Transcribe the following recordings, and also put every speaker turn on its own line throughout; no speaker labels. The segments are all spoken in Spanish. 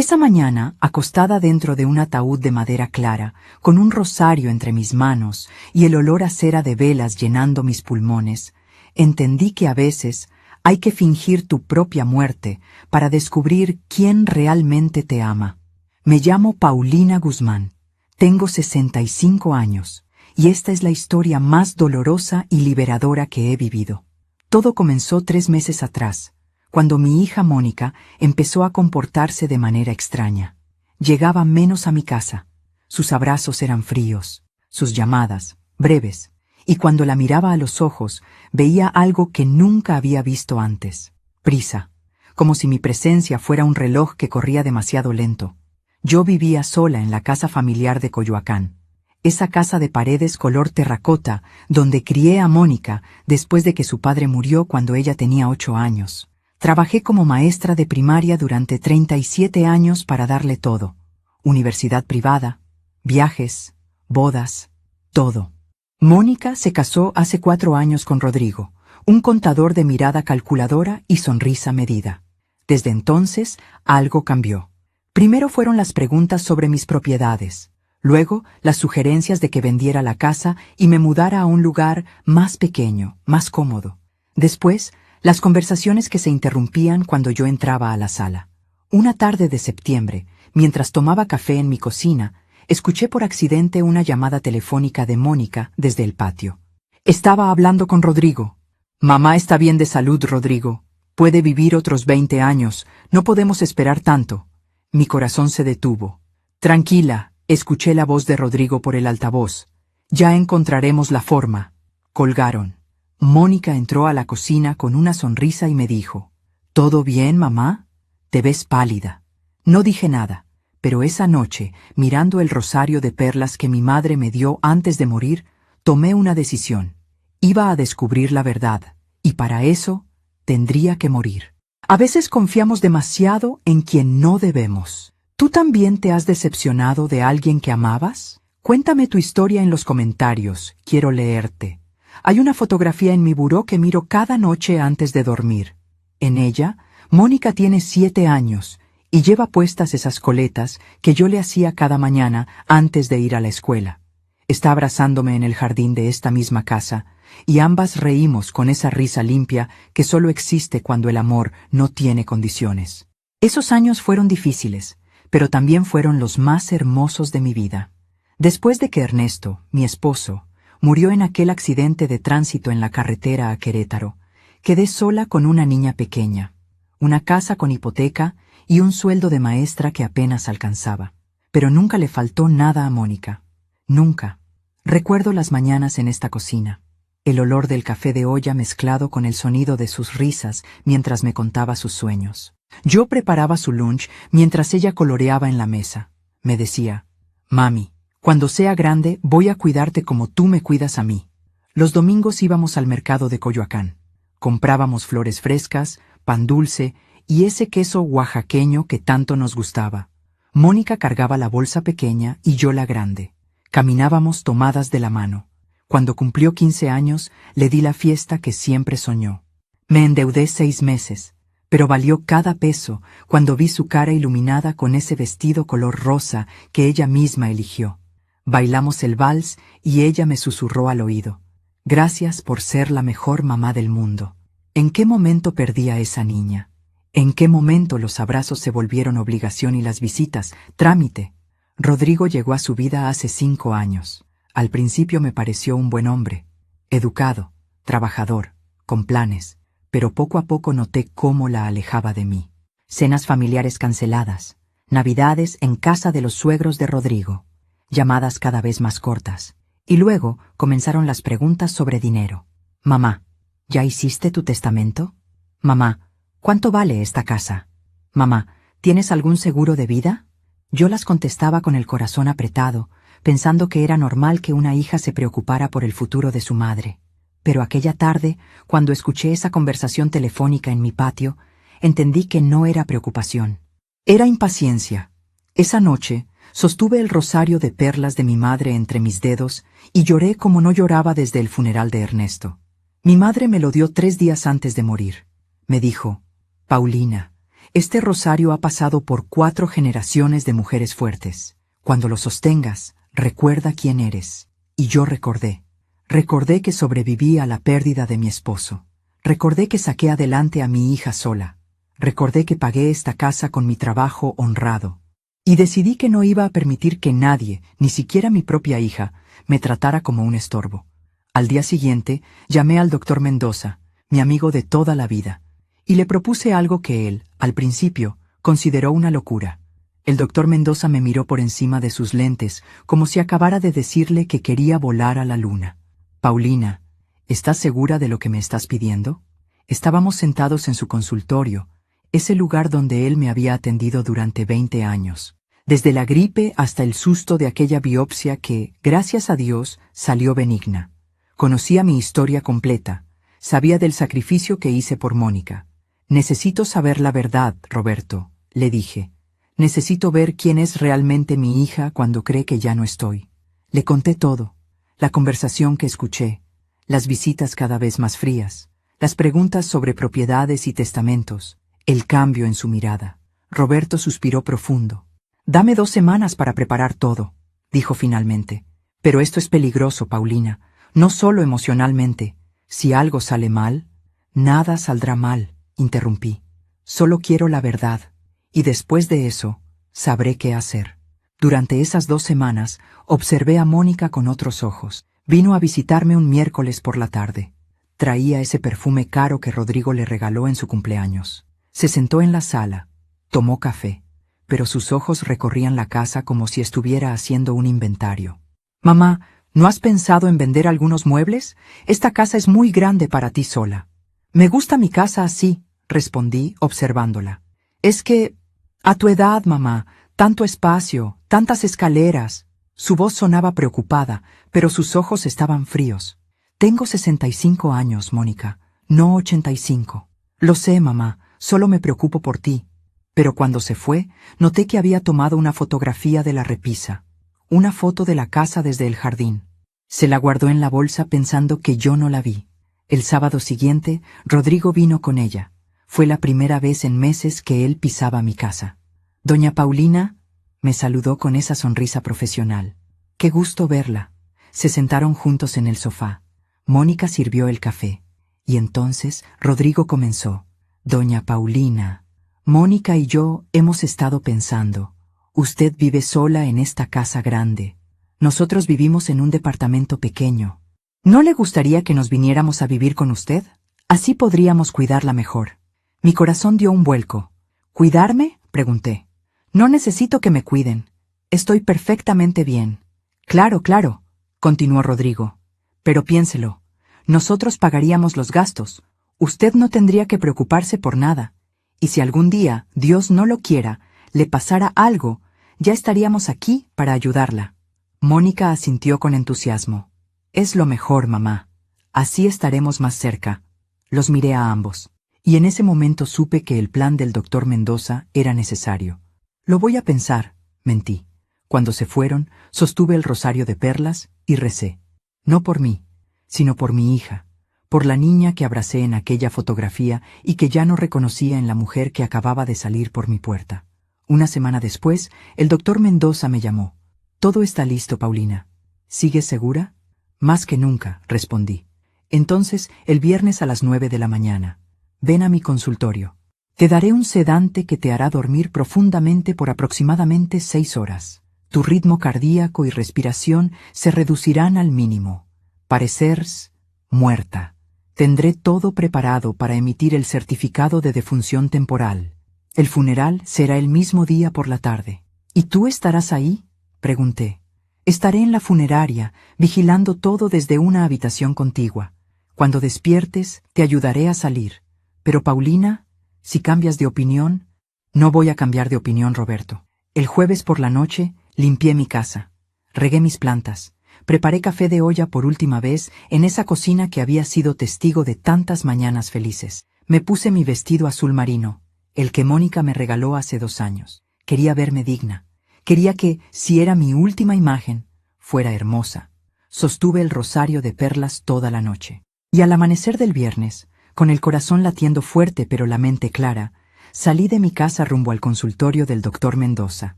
Esa mañana, acostada dentro de un ataúd de madera clara, con un rosario entre mis manos y el olor a cera de velas llenando mis pulmones, entendí que a veces hay que fingir tu propia muerte para descubrir quién realmente te ama. Me llamo Paulina Guzmán, tengo 65 años, y esta es la historia más dolorosa y liberadora que he vivido. Todo comenzó 3 meses atrás, cuando mi hija Mónica empezó a comportarse de manera extraña. Llegaba menos a mi casa, sus abrazos eran fríos, sus llamadas, breves, y cuando la miraba a los ojos, veía algo que nunca había visto antes: prisa, como si mi presencia fuera un reloj que corría demasiado lento. Yo vivía sola en la casa familiar de Coyoacán, esa casa de paredes color terracota donde crié a Mónica después de que su padre murió cuando ella tenía 8 años. Trabajé como maestra de primaria durante 37 años para darle todo: universidad privada, viajes, bodas, todo. Mónica se casó hace 4 años con Rodrigo, un contador de mirada calculadora y sonrisa medida. Desde entonces, algo cambió. Primero fueron las preguntas sobre mis propiedades, luego las sugerencias de que vendiera la casa y me mudara a un lugar más pequeño, más cómodo. Después, las conversaciones que se interrumpían cuando yo entraba a la sala. Una tarde de septiembre, mientras tomaba café en mi cocina, escuché por accidente una llamada telefónica de Mónica desde el patio. Estaba hablando con Rodrigo. Mamá está bien de salud, Rodrigo. Puede vivir otros 20 años. No podemos esperar tanto. Mi corazón se detuvo. Tranquila, escuché la voz de Rodrigo por el altavoz. Ya encontraremos la forma. Colgaron. Mónica entró a la cocina con una sonrisa y me dijo: ¿Todo bien, mamá? Te ves pálida. No dije nada, pero esa noche, mirando el rosario de perlas que mi madre me dio antes de morir, tomé una decisión. Iba a descubrir la verdad, y para eso tendría que morir. A veces confiamos demasiado en quien no debemos. ¿Tú también te has decepcionado de alguien que amabas? Cuéntame tu historia en los comentarios, quiero leerte. Hay una fotografía en mi buró que miro cada noche antes de dormir. En ella, Mónica tiene 7 años y lleva puestas esas coletas que yo le hacía cada mañana antes de ir a la escuela. Está abrazándome en el jardín de esta misma casa, y ambas reímos con esa risa limpia que solo existe cuando el amor no tiene condiciones. Esos años fueron difíciles, pero también fueron los más hermosos de mi vida. Después de que Ernesto, mi esposo, murió en aquel accidente de tránsito en la carretera a Querétaro, quedé sola con una niña pequeña, una casa con hipoteca y un sueldo de maestra que apenas alcanzaba. Pero nunca le faltó nada a Mónica. Nunca. Recuerdo las mañanas en esta cocina, el olor del café de olla mezclado con el sonido de sus risas mientras me contaba sus sueños. Yo preparaba su lunch mientras ella coloreaba en la mesa. Me decía: Mami, cuando sea grande voy a cuidarte como tú me cuidas a mí. Los domingos íbamos al mercado de Coyoacán. Comprábamos flores frescas, pan dulce y ese queso oaxaqueño que tanto nos gustaba. Mónica cargaba la bolsa pequeña y yo la grande. Caminábamos tomadas de la mano. Cuando cumplió 15 años, le di la fiesta que siempre soñó. Me endeudé 6 meses, pero valió cada peso cuando vi su cara iluminada con ese vestido color rosa que ella misma eligió. Bailamos el vals y ella me susurró al oído: Gracias por ser la mejor mamá del mundo. ¿En qué momento perdí a esa niña? ¿En qué momento los abrazos se volvieron obligación y las visitas, trámite? Rodrigo llegó a su vida hace 5 años. Al principio me pareció un buen hombre, educado, trabajador, con planes, pero poco a poco noté cómo la alejaba de mí. Cenas familiares canceladas, navidades en casa de los suegros de Rodrigo, llamadas cada vez más cortas, y luego comenzaron las preguntas sobre dinero. Mamá, ¿ya hiciste tu testamento? Mamá, ¿cuánto vale esta casa? Mamá, ¿tienes algún seguro de vida? Yo las contestaba con el corazón apretado, pensando que era normal que una hija se preocupara por el futuro de su madre. Pero aquella tarde, cuando escuché esa conversación telefónica en mi patio, entendí que no era preocupación. Era impaciencia. Esa noche, sostuve el rosario de perlas de mi madre entre mis dedos y lloré como no lloraba desde el funeral de Ernesto. Mi madre me lo dio 3 días antes de morir. Me dijo: Paulina, Este rosario ha pasado por 4 generaciones de mujeres fuertes. Cuando lo sostengas, recuerda quién eres. Y yo recordé. Recordé que sobreviví a la pérdida de mi esposo. Recordé que saqué adelante a mi hija sola. Recordé que pagué esta casa con mi trabajo honrado. Y decidí que no iba a permitir que nadie, ni siquiera mi propia hija, me tratara como un estorbo. Al día siguiente, llamé al doctor Mendoza, mi amigo de toda la vida, y le propuse algo que él, al principio, consideró una locura. El doctor Mendoza me miró por encima de sus lentes, como si acabara de decirle que quería volar a la luna. Paulina, ¿estás segura de lo que me estás pidiendo? Estábamos sentados en su consultorio, ese lugar donde él me había atendido durante 20 años. Desde la gripe hasta el susto de aquella biopsia que, gracias a Dios, salió benigna. Conocía mi historia completa. Sabía del sacrificio que hice por Mónica. Necesito saber la verdad, Roberto, le dije. Necesito ver quién es realmente mi hija cuando cree que ya no estoy. Le conté todo. La conversación que escuché, las visitas cada vez más frías, las preguntas sobre propiedades y testamentos, el cambio en su mirada. Roberto suspiró profundo. «Dame 2 semanas para preparar todo», dijo finalmente. «Pero esto es peligroso, Paulina, no solo emocionalmente. Si algo sale mal...» «Nada saldrá mal», interrumpí. «Solo quiero la verdad, y después de eso, sabré qué hacer». Durante esas 2 semanas, observé a Mónica con otros ojos. Vino a visitarme un miércoles por la tarde. Traía ese perfume caro que Rodrigo le regaló en su cumpleaños. Se sentó en la sala, tomó café, pero sus ojos recorrían la casa como si estuviera haciendo un inventario. «Mamá, ¿no has pensado en vender algunos muebles? Esta casa es muy grande para ti sola». «Me gusta mi casa así», respondí, observándola. «Es que, a tu edad, mamá, tanto espacio, tantas escaleras». Su voz sonaba preocupada, pero sus ojos estaban fríos. «Tengo 65 años, Mónica, no 85. Lo sé, mamá, solo me preocupo por ti». Pero cuando se fue, noté que había tomado una fotografía de la repisa, una foto de la casa desde el jardín. Se la guardó en la bolsa pensando que yo no la vi. El sábado siguiente, Rodrigo vino con ella. Fue la primera vez en meses que él pisaba mi casa. «Doña Paulina», me saludó con esa sonrisa profesional. «Qué gusto verla». Se sentaron juntos en el sofá. Mónica sirvió el café. Y entonces Rodrigo comenzó. «Doña Paulina, Mónica y yo hemos estado pensando. Usted vive sola en esta casa grande. Nosotros vivimos en un departamento pequeño. ¿No le gustaría que nos viniéramos a vivir con usted? Así podríamos cuidarla mejor». Mi corazón dio un vuelco. «¿Cuidarme?», pregunté. «No necesito que me cuiden. Estoy perfectamente bien». «Claro, claro», continuó Rodrigo. «Pero piénselo. Nosotros pagaríamos los gastos. Usted no tendría que preocuparse por nada. Y si algún día, Dios no lo quiera, le pasara algo, ya estaríamos aquí para ayudarla». Mónica asintió con entusiasmo. «Es lo mejor, mamá. Así estaremos más cerca». Los miré a ambos. Y en ese momento supe que el plan del doctor Mendoza era necesario. «Lo voy a pensar», mentí. Cuando se fueron, sostuve el rosario de perlas y recé. No por mí, sino por mi hija, por la niña que abracé en aquella fotografía y que ya no reconocía en la mujer que acababa de salir por mi puerta. Una semana después, el doctor Mendoza me llamó. «Todo está listo, Paulina. ¿Sigues segura?» «Más que nunca», respondí. «Entonces, el viernes a las 9 de la mañana. Ven a mi consultorio. Te daré un sedante que te hará dormir profundamente por aproximadamente 6 horas. Tu ritmo cardíaco y respiración se reducirán al mínimo. Parecerás muerta. Tendré todo preparado para emitir el certificado de defunción temporal. El funeral será el mismo día por la tarde». «¿Y tú estarás ahí?», pregunté. «Estaré en la funeraria, vigilando todo desde una habitación contigua. Cuando despiertes, te ayudaré a salir. Pero Paulina, si cambias de opinión...». «No voy a cambiar de opinión, Roberto. El jueves por la noche limpié mi casa, regué mis plantas, preparé café de olla por última vez en esa cocina que había sido testigo de tantas mañanas felices. Me puse mi vestido azul marino, el que Mónica me regaló hace 2 años. Quería verme digna. Quería que, si era mi última imagen, fuera hermosa. Sostuve el rosario de perlas toda la noche. Y al amanecer del viernes, con el corazón latiendo fuerte pero la mente clara, Salí de mi casa rumbo al consultorio del doctor Mendoza.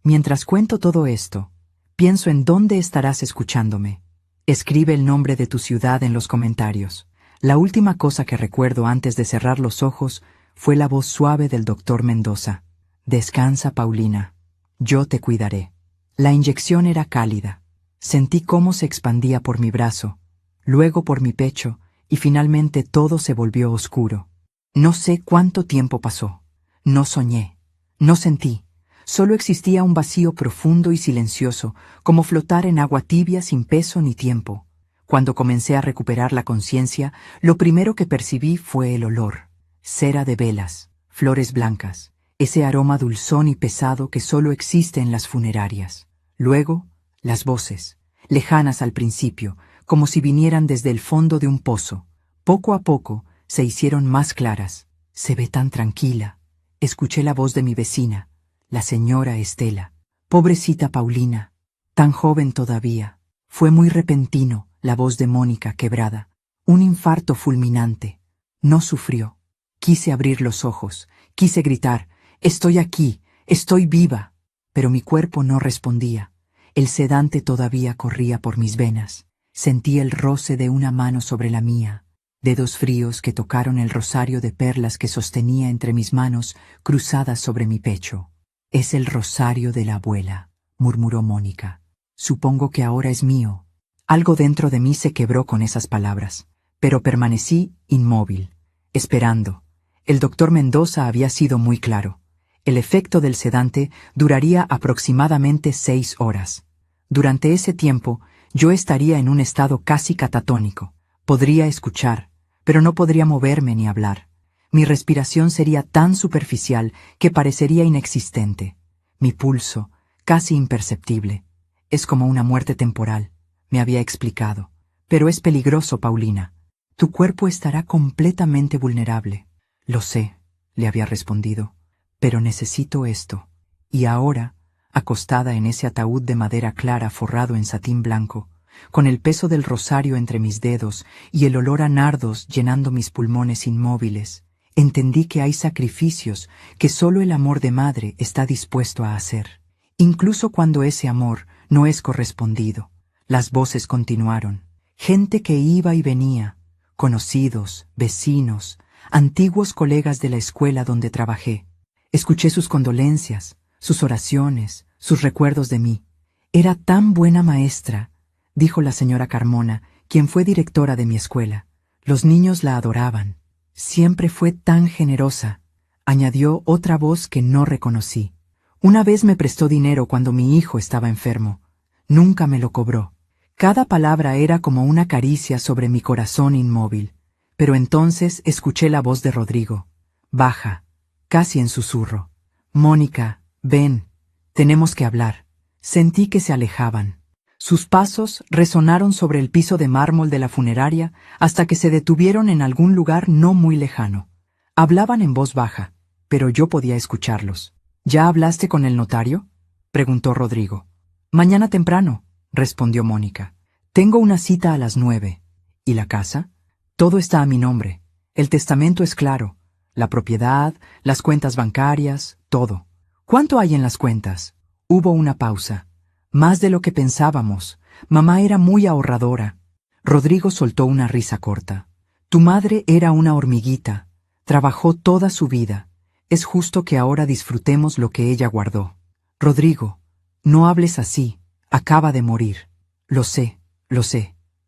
Mientras cuento todo esto, pienso en dónde estarás escuchándome. Escribe el nombre de tu ciudad en los comentarios. La última cosa que recuerdo antes de cerrar los ojos fue la voz suave del doctor Mendoza. Descansa, Paulina. Yo te cuidaré. La inyección era cálida. Sentí cómo se expandía por mi brazo, luego por mi pecho, y finalmente todo se volvió oscuro. No sé cuánto tiempo pasó. No soñé. No sentí. Solo existía un vacío profundo y silencioso, como flotar en agua tibia sin peso ni tiempo. Cuando comencé a recuperar la conciencia, lo primero que percibí fue el olor. Cera de velas, flores blancas, ese aroma dulzón y pesado que solo existe en las funerarias. Luego, las voces, lejanas al principio, como si vinieran desde el fondo de un pozo. Poco a poco, se hicieron más claras. Se ve tan tranquila. Escuché la voz de mi vecina, la señora Estela. Pobrecita Paulina, tan joven todavía. Fue muy repentino, la voz de Mónica quebrada. Un infarto fulminante. No sufrió. Quise abrir los ojos, quise gritar, «Estoy aquí, estoy viva», pero mi cuerpo no respondía. El sedante todavía corría por mis venas. Sentí el roce de una mano sobre la mía, dedos fríos que tocaron el rosario de perlas que sostenía entre mis manos cruzadas sobre mi pecho. «Es el rosario de la abuela», murmuró Mónica. «Supongo que ahora es mío». Algo dentro de mí se quebró con esas palabras, pero permanecí inmóvil, esperando. El doctor Mendoza había sido muy claro. El efecto del sedante duraría aproximadamente 6 horas. Durante ese tiempo, yo estaría en un estado casi catatónico. Podría escuchar, pero no podría moverme ni hablar. Mi respiración sería tan superficial que parecería inexistente. Mi pulso, casi imperceptible. Es como una muerte temporal, me había explicado. Pero es peligroso, Paulina. Tu cuerpo estará completamente vulnerable. Lo sé, le había respondido, pero necesito esto. Y ahora, acostada en ese ataúd de madera clara forrado en satín blanco, con el peso del rosario entre mis dedos y el olor a nardos llenando mis pulmones inmóviles, entendí que hay sacrificios que solo el amor de madre está dispuesto a hacer, incluso cuando ese amor no es correspondido. Las voces continuaron. Gente que iba y venía, conocidos, vecinos, antiguos colegas de la escuela donde trabajé. Escuché sus condolencias, sus oraciones, sus recuerdos de mí. «Era tan buena maestra», dijo la señora Carmona, quien fue directora de mi escuela. «Los niños la adoraban. Siempre fue tan generosa», añadió otra voz que no reconocí. «Una vez me prestó dinero cuando mi hijo estaba enfermo. Nunca me lo cobró». Cada palabra era como una caricia sobre mi corazón inmóvil. Pero entonces escuché la voz de Rodrigo, baja, casi en susurro. «Mónica, ven, tenemos que hablar». Sentí que se alejaban. Sus pasos resonaron sobre el piso de mármol de la funeraria hasta que se detuvieron en algún lugar no muy lejano. Hablaban en voz baja, pero yo podía escucharlos. «¿Ya hablaste con el notario?», preguntó Rodrigo. «Mañana temprano», respondió Mónica. «Tengo una cita a las 9. ¿Y la casa?» «Todo está a mi nombre. El testamento es claro. La propiedad, las cuentas bancarias, todo». «¿Cuánto hay en las cuentas?». Hubo una pausa. «Más de lo que pensábamos. Mamá era muy ahorradora». Rodrigo soltó una risa corta. «Tu madre era una hormiguita. Trabajó toda su vida. Es justo que ahora disfrutemos lo que ella guardó». «Rodrigo, no hables así. Acaba de morir». Lo sé.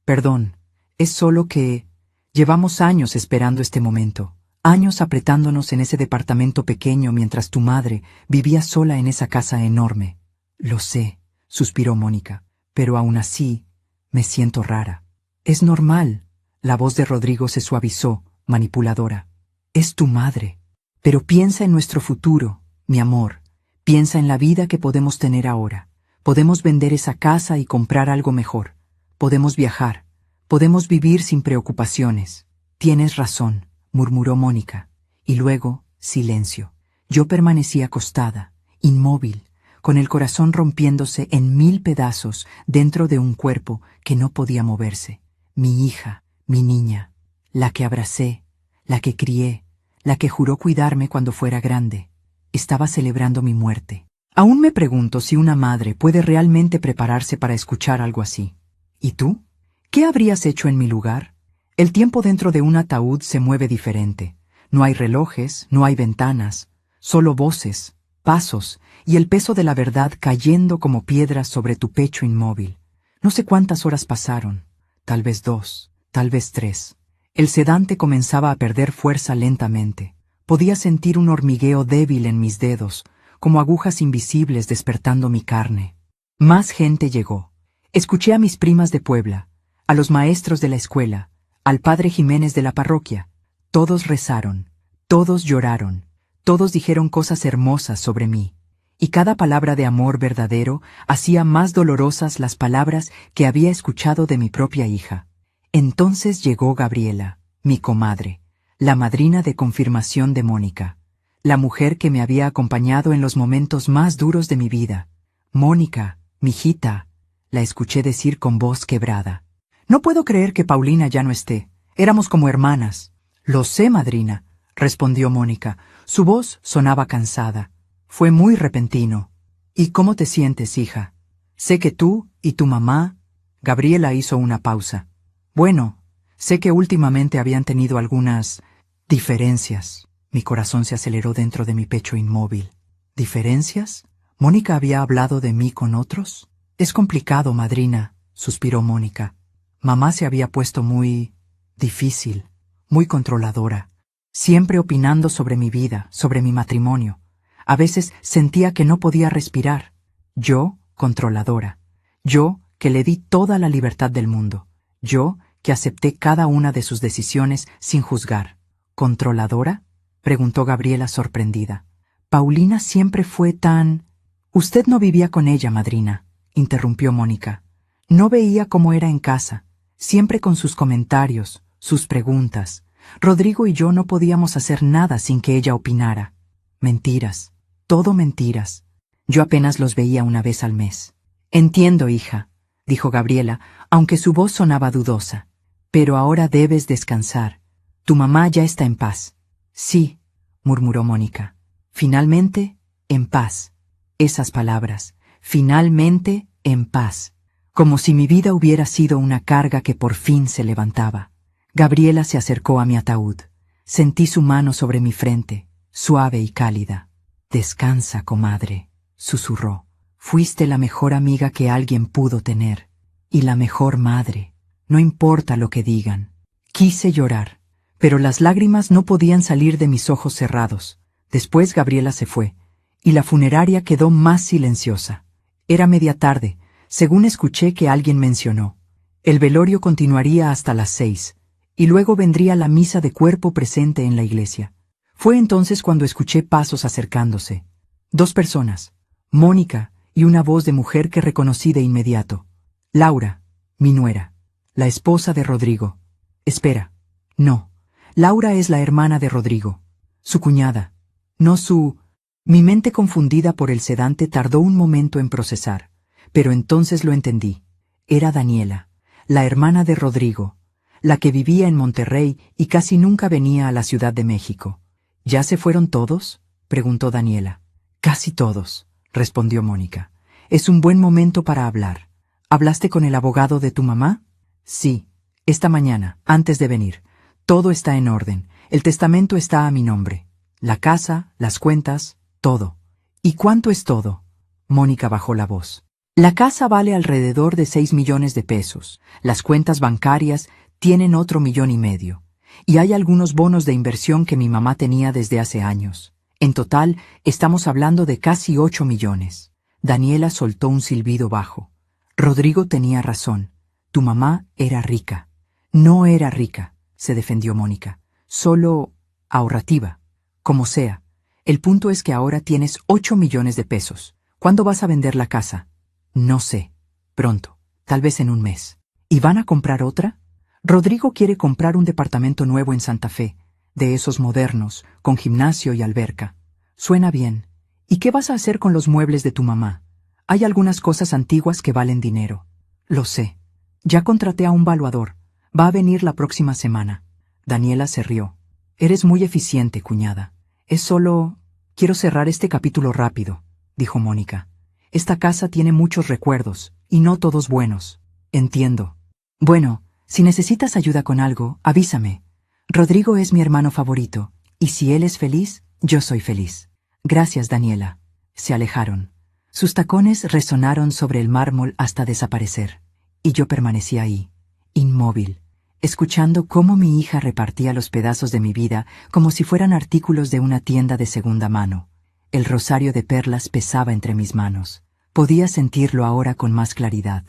Perdón. Es solo que... Llevamos años esperando este momento, años apretándonos en ese departamento pequeño mientras tu madre vivía sola en esa casa enorme». «Lo sé», suspiró Mónica, «pero aún así me siento rara». «Es normal». La voz de Rodrigo se suavizó, manipuladora. «Es tu madre. Pero piensa en nuestro futuro, mi amor. Piensa en la vida que podemos tener ahora. Podemos vender esa casa y comprar algo mejor. Podemos viajar. Podemos vivir sin preocupaciones». «Tienes razón», murmuró Mónica. Y luego, silencio. Yo permanecí acostada, inmóvil, con el corazón rompiéndose en 1000 pedazos dentro de un cuerpo que no podía moverse. Mi hija, mi niña, la que abracé, la que crié, la que juró cuidarme cuando fuera grande. Estaba celebrando mi muerte. Aún me pregunto si una madre puede realmente prepararse para escuchar algo así. ¿Y tú? ¿Qué habrías hecho en mi lugar? El tiempo dentro de un ataúd se mueve diferente. No hay relojes, no hay ventanas, solo voces, pasos y el peso de la verdad cayendo como piedras sobre tu pecho inmóvil. No sé cuántas horas pasaron, tal vez 2, tal vez 3. El sedante comenzaba a perder fuerza lentamente. Podía sentir un hormigueo débil en mis dedos, como agujas invisibles despertando mi carne. Más gente llegó. Escuché a mis primas de Puebla, a los maestros de la escuela, al padre Jiménez de la parroquia. Todos rezaron, todos lloraron, todos dijeron cosas hermosas sobre mí, y cada palabra de amor verdadero hacía más dolorosas las palabras que había escuchado de mi propia hija. Entonces llegó Gabriela, mi comadre, la madrina de confirmación de Mónica, la mujer que me había acompañado en los momentos más duros de mi vida. Mónica, mijita, la escuché decir con voz quebrada. No puedo creer que Paulina ya no esté. Éramos como hermanas. Lo sé, madrina, respondió Mónica. Su voz sonaba cansada. Fue muy repentino. ¿Y cómo te sientes, hija? Sé que tú y tu mamá... Gabriela hizo una pausa. Bueno, sé que últimamente habían tenido algunas diferencias. Mi corazón se aceleró dentro de mi pecho inmóvil. ¿Diferencias? ¿Mónica había hablado de mí con otros? Es complicado, madrina, suspiró Mónica. Mamá se había puesto muy difícil, muy controladora, siempre opinando sobre mi vida, sobre mi matrimonio. A veces sentía que no podía respirar. Yo, controladora. Yo, que le di toda la libertad del mundo. Yo, que acepté cada una de sus decisiones sin juzgar. ¿Controladora?, preguntó Gabriela sorprendida. Paulina siempre fue tan... Usted no vivía con ella, madrina, interrumpió Mónica. No veía cómo era en casa, siempre con sus comentarios, sus preguntas. Rodrigo y yo no podíamos hacer nada sin que ella opinara. Mentiras, todo mentiras. Yo apenas los veía una vez al mes. Entiendo, hija, dijo Gabriela, aunque su voz sonaba dudosa. Pero ahora debes descansar. Tu mamá ya está en paz. Sí, murmuró Mónica. Finalmente, en paz. Esas palabras, finalmente, en paz. Como si mi vida hubiera sido una carga que por fin se levantaba. Gabriela se acercó a mi ataúd. Sentí su mano sobre mi frente, suave y cálida. Descansa, comadre, susurró. Fuiste la mejor amiga que alguien pudo tener. Y la mejor madre. No importa lo que digan. Quise llorar, pero las lágrimas no podían salir de mis ojos cerrados. Después Gabriela se fue, y la funeraria quedó más silenciosa. Era media tarde, según escuché que alguien mencionó. El velorio continuaría hasta las 6, y luego vendría la misa de cuerpo presente en la iglesia. Fue entonces cuando escuché pasos acercándose. 2 personas, Mónica y una voz de mujer que reconocí de inmediato. Laura, mi nuera, la esposa de Rodrigo. Espera, no, Laura es la hermana de Rodrigo, su cuñada, no su... Mi mente confundida por el sedante tardó un momento en procesar, pero entonces lo entendí. Era Daniela, la hermana de Rodrigo, la que vivía en Monterrey y casi nunca venía a la Ciudad de México. ¿Ya se fueron todos?, preguntó Daniela. Casi todos, respondió Mónica. Es un buen momento para hablar. ¿Hablaste con el abogado de tu mamá? Sí, esta mañana, antes de venir. Todo está en orden. El testamento está a mi nombre. La casa, las cuentas, todo. ¿Y cuánto es todo? Mónica bajó la voz. La casa vale alrededor de 6 millones de pesos. Las cuentas bancarias tienen otro 1,5 millones. Y hay algunos bonos de inversión que mi mamá tenía desde hace años. En total, estamos hablando de casi 8 millones. Daniela soltó un silbido bajo. Rodrigo tenía razón. Tu mamá era rica. No era rica, se defendió Mónica. Solo ahorrativa. Como sea. El punto es que ahora tienes 8 millones de pesos. ¿Cuándo vas a vender la casa? No sé. Pronto. Tal vez en un mes. ¿Y van a comprar otra? Rodrigo quiere comprar un departamento nuevo en Santa Fe, de esos modernos, con gimnasio y alberca. Suena bien. ¿Y qué vas a hacer con los muebles de tu mamá? Hay algunas cosas antiguas que valen dinero. Lo sé. Ya contraté a un valuador. Va a venir la próxima semana. Daniela se rió. Eres muy eficiente, cuñada. Es solo... Quiero cerrar este capítulo rápido, dijo Mónica. Esta casa tiene muchos recuerdos, y no todos buenos. Entiendo. Bueno, si necesitas ayuda con algo, avísame. Rodrigo es mi hermano favorito, y si él es feliz, yo soy feliz. Gracias, Daniela. Se alejaron. Sus tacones resonaron sobre el mármol hasta desaparecer, y yo permanecí ahí, inmóvil, escuchando cómo mi hija repartía los pedazos de mi vida como si fueran artículos de una tienda de segunda mano. El rosario de perlas pesaba entre mis manos. Podía sentirlo ahora con más claridad.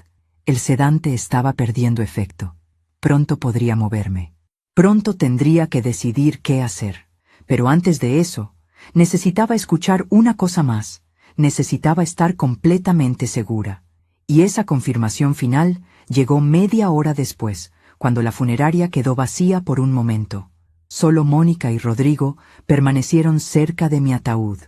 El sedante estaba perdiendo efecto. Pronto podría moverme. Pronto tendría que decidir qué hacer. Pero antes de eso, necesitaba escuchar una cosa más. Necesitaba estar completamente segura. Y esa confirmación final llegó media hora después, cuando la funeraria quedó vacía por un momento. Solo Mónica y Rodrigo permanecieron cerca de mi ataúd.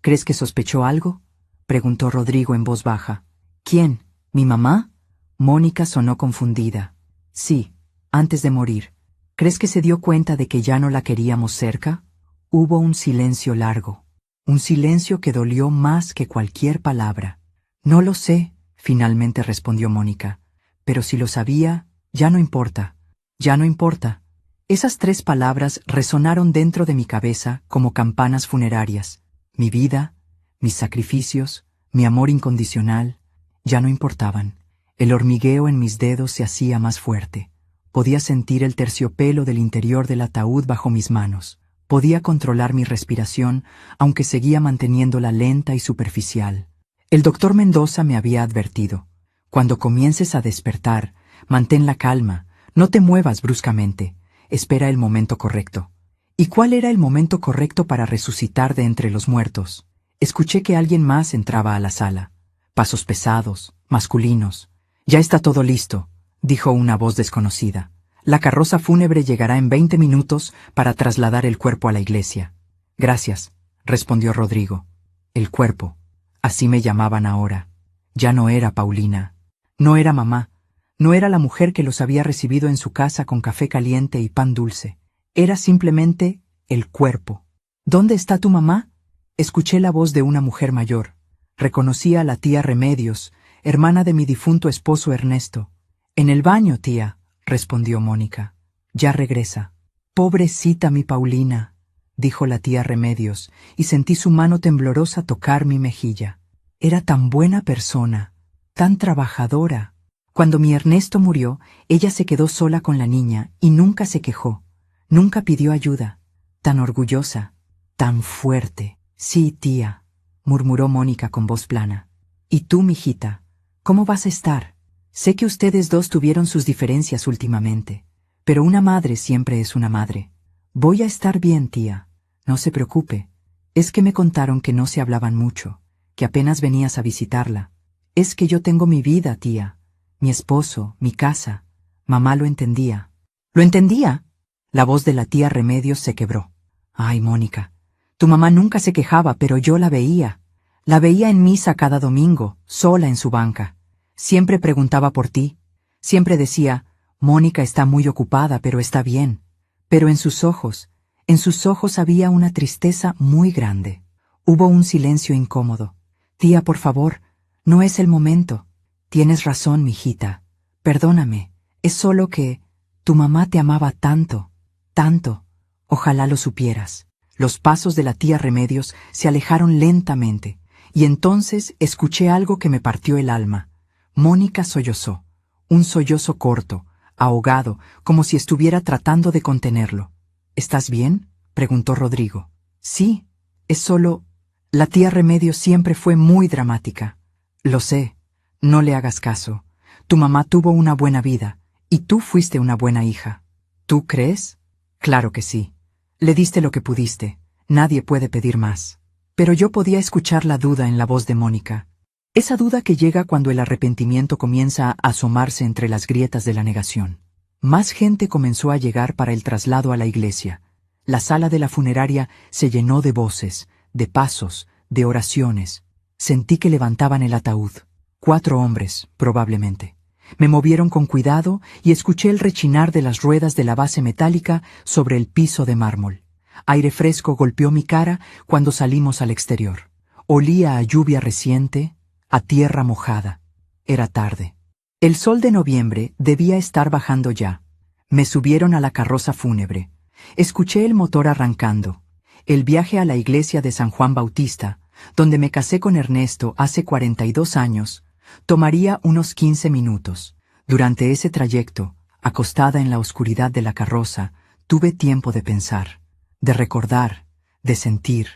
¿Crees que sospechó algo?, preguntó Rodrigo en voz baja. ¿Quién? ¿Mi mamá? Mónica sonó confundida. Sí, antes de morir. ¿Crees que se dio cuenta de que ya no la queríamos cerca? Hubo un silencio largo. Un silencio que dolió más que cualquier palabra. No lo sé, finalmente respondió Mónica. Pero si lo sabía, ya no importa. Ya no importa. Esas 3 palabras resonaron dentro de mi cabeza como campanas funerarias. Mi vida, mis sacrificios, mi amor incondicional, ya no importaban. El hormigueo en mis dedos se hacía más fuerte. Podía sentir el terciopelo del interior del ataúd bajo mis manos. Podía controlar mi respiración, aunque seguía manteniéndola lenta y superficial. El doctor Mendoza me había advertido: cuando comiences a despertar, mantén la calma, no te muevas bruscamente, espera el momento correcto. ¿Y cuál era el momento correcto para resucitar de entre los muertos? Escuché que alguien más entraba a la sala. Pasos pesados, masculinos. Ya está todo listo, dijo una voz desconocida. La carroza fúnebre llegará en 20 minutos para trasladar el cuerpo a la iglesia. Gracias, respondió Rodrigo. El cuerpo. Así me llamaban ahora. Ya no era Paulina. No era mamá. No era la mujer que los había recibido en su casa con café caliente y pan dulce. Era simplemente el cuerpo. ¿Dónde está tu mamá? Escuché la voz de una mujer mayor. Reconocí a la tía Remedios, hermana de mi difunto esposo Ernesto. En el baño, tía, respondió Mónica. Ya regresa. Pobrecita mi Paulina, dijo la tía Remedios, y sentí su mano temblorosa tocar mi mejilla. Era tan buena persona, tan trabajadora. Cuando mi Ernesto murió, ella se quedó sola con la niña y nunca se quejó. Nunca pidió ayuda. Tan orgullosa, tan fuerte. Sí, tía, murmuró Mónica con voz plana. ¿Y tú, mijita? ¿Cómo vas a estar? Sé que ustedes dos tuvieron sus diferencias últimamente, pero una madre siempre es una madre. Voy a estar bien, tía. No se preocupe. Es que me contaron que no se hablaban mucho, que apenas venías a visitarla. Es que yo tengo mi vida, tía. Mi esposo, mi casa. Mamá lo entendía. ¿Lo entendía? La voz de la tía Remedios se quebró. Ay, Mónica, tu mamá nunca se quejaba, pero yo la veía. La veía en misa cada domingo, sola en su banca. Siempre preguntaba por ti. Siempre decía: Mónica está muy ocupada, pero está bien. Pero en sus ojos había una tristeza muy grande. Hubo un silencio incómodo. Tía, por favor, no es el momento. Tienes razón, mijita. Perdóname. Es solo que tu mamá te amaba tanto, tanto. Ojalá lo supieras. Los pasos de la tía Remedios se alejaron lentamente, y entonces escuché algo que me partió el alma. Mónica sollozó. Un sollozo corto, ahogado, como si estuviera tratando de contenerlo. ¿Estás bien?, preguntó Rodrigo. Sí, es solo... La tía Remedios siempre fue muy dramática. Lo sé. No le hagas caso. Tu mamá tuvo una buena vida, y tú fuiste una buena hija. ¿Tú crees? Claro que sí. Le diste lo que pudiste. Nadie puede pedir más. Pero yo podía escuchar la duda en la voz de Mónica. Esa duda que llega cuando el arrepentimiento comienza a asomarse entre las grietas de la negación. Más gente comenzó a llegar para el traslado a la iglesia. La sala de la funeraria se llenó de voces, de pasos, de oraciones. Sentí que levantaban el ataúd. 4 hombres, probablemente. Me movieron con cuidado y escuché el rechinar de las ruedas de la base metálica sobre el piso de mármol. Aire fresco golpeó mi cara cuando salimos al exterior. Olía a lluvia reciente, a tierra mojada. Era tarde. El sol de noviembre debía estar bajando ya. Me subieron a la carroza fúnebre. Escuché el motor arrancando. El viaje a la iglesia de San Juan Bautista, donde me casé con Ernesto hace 42 años, tomaría unos 15 minutos. Durante ese trayecto, acostada en la oscuridad de la carroza, tuve tiempo de pensar, de recordar, de sentir.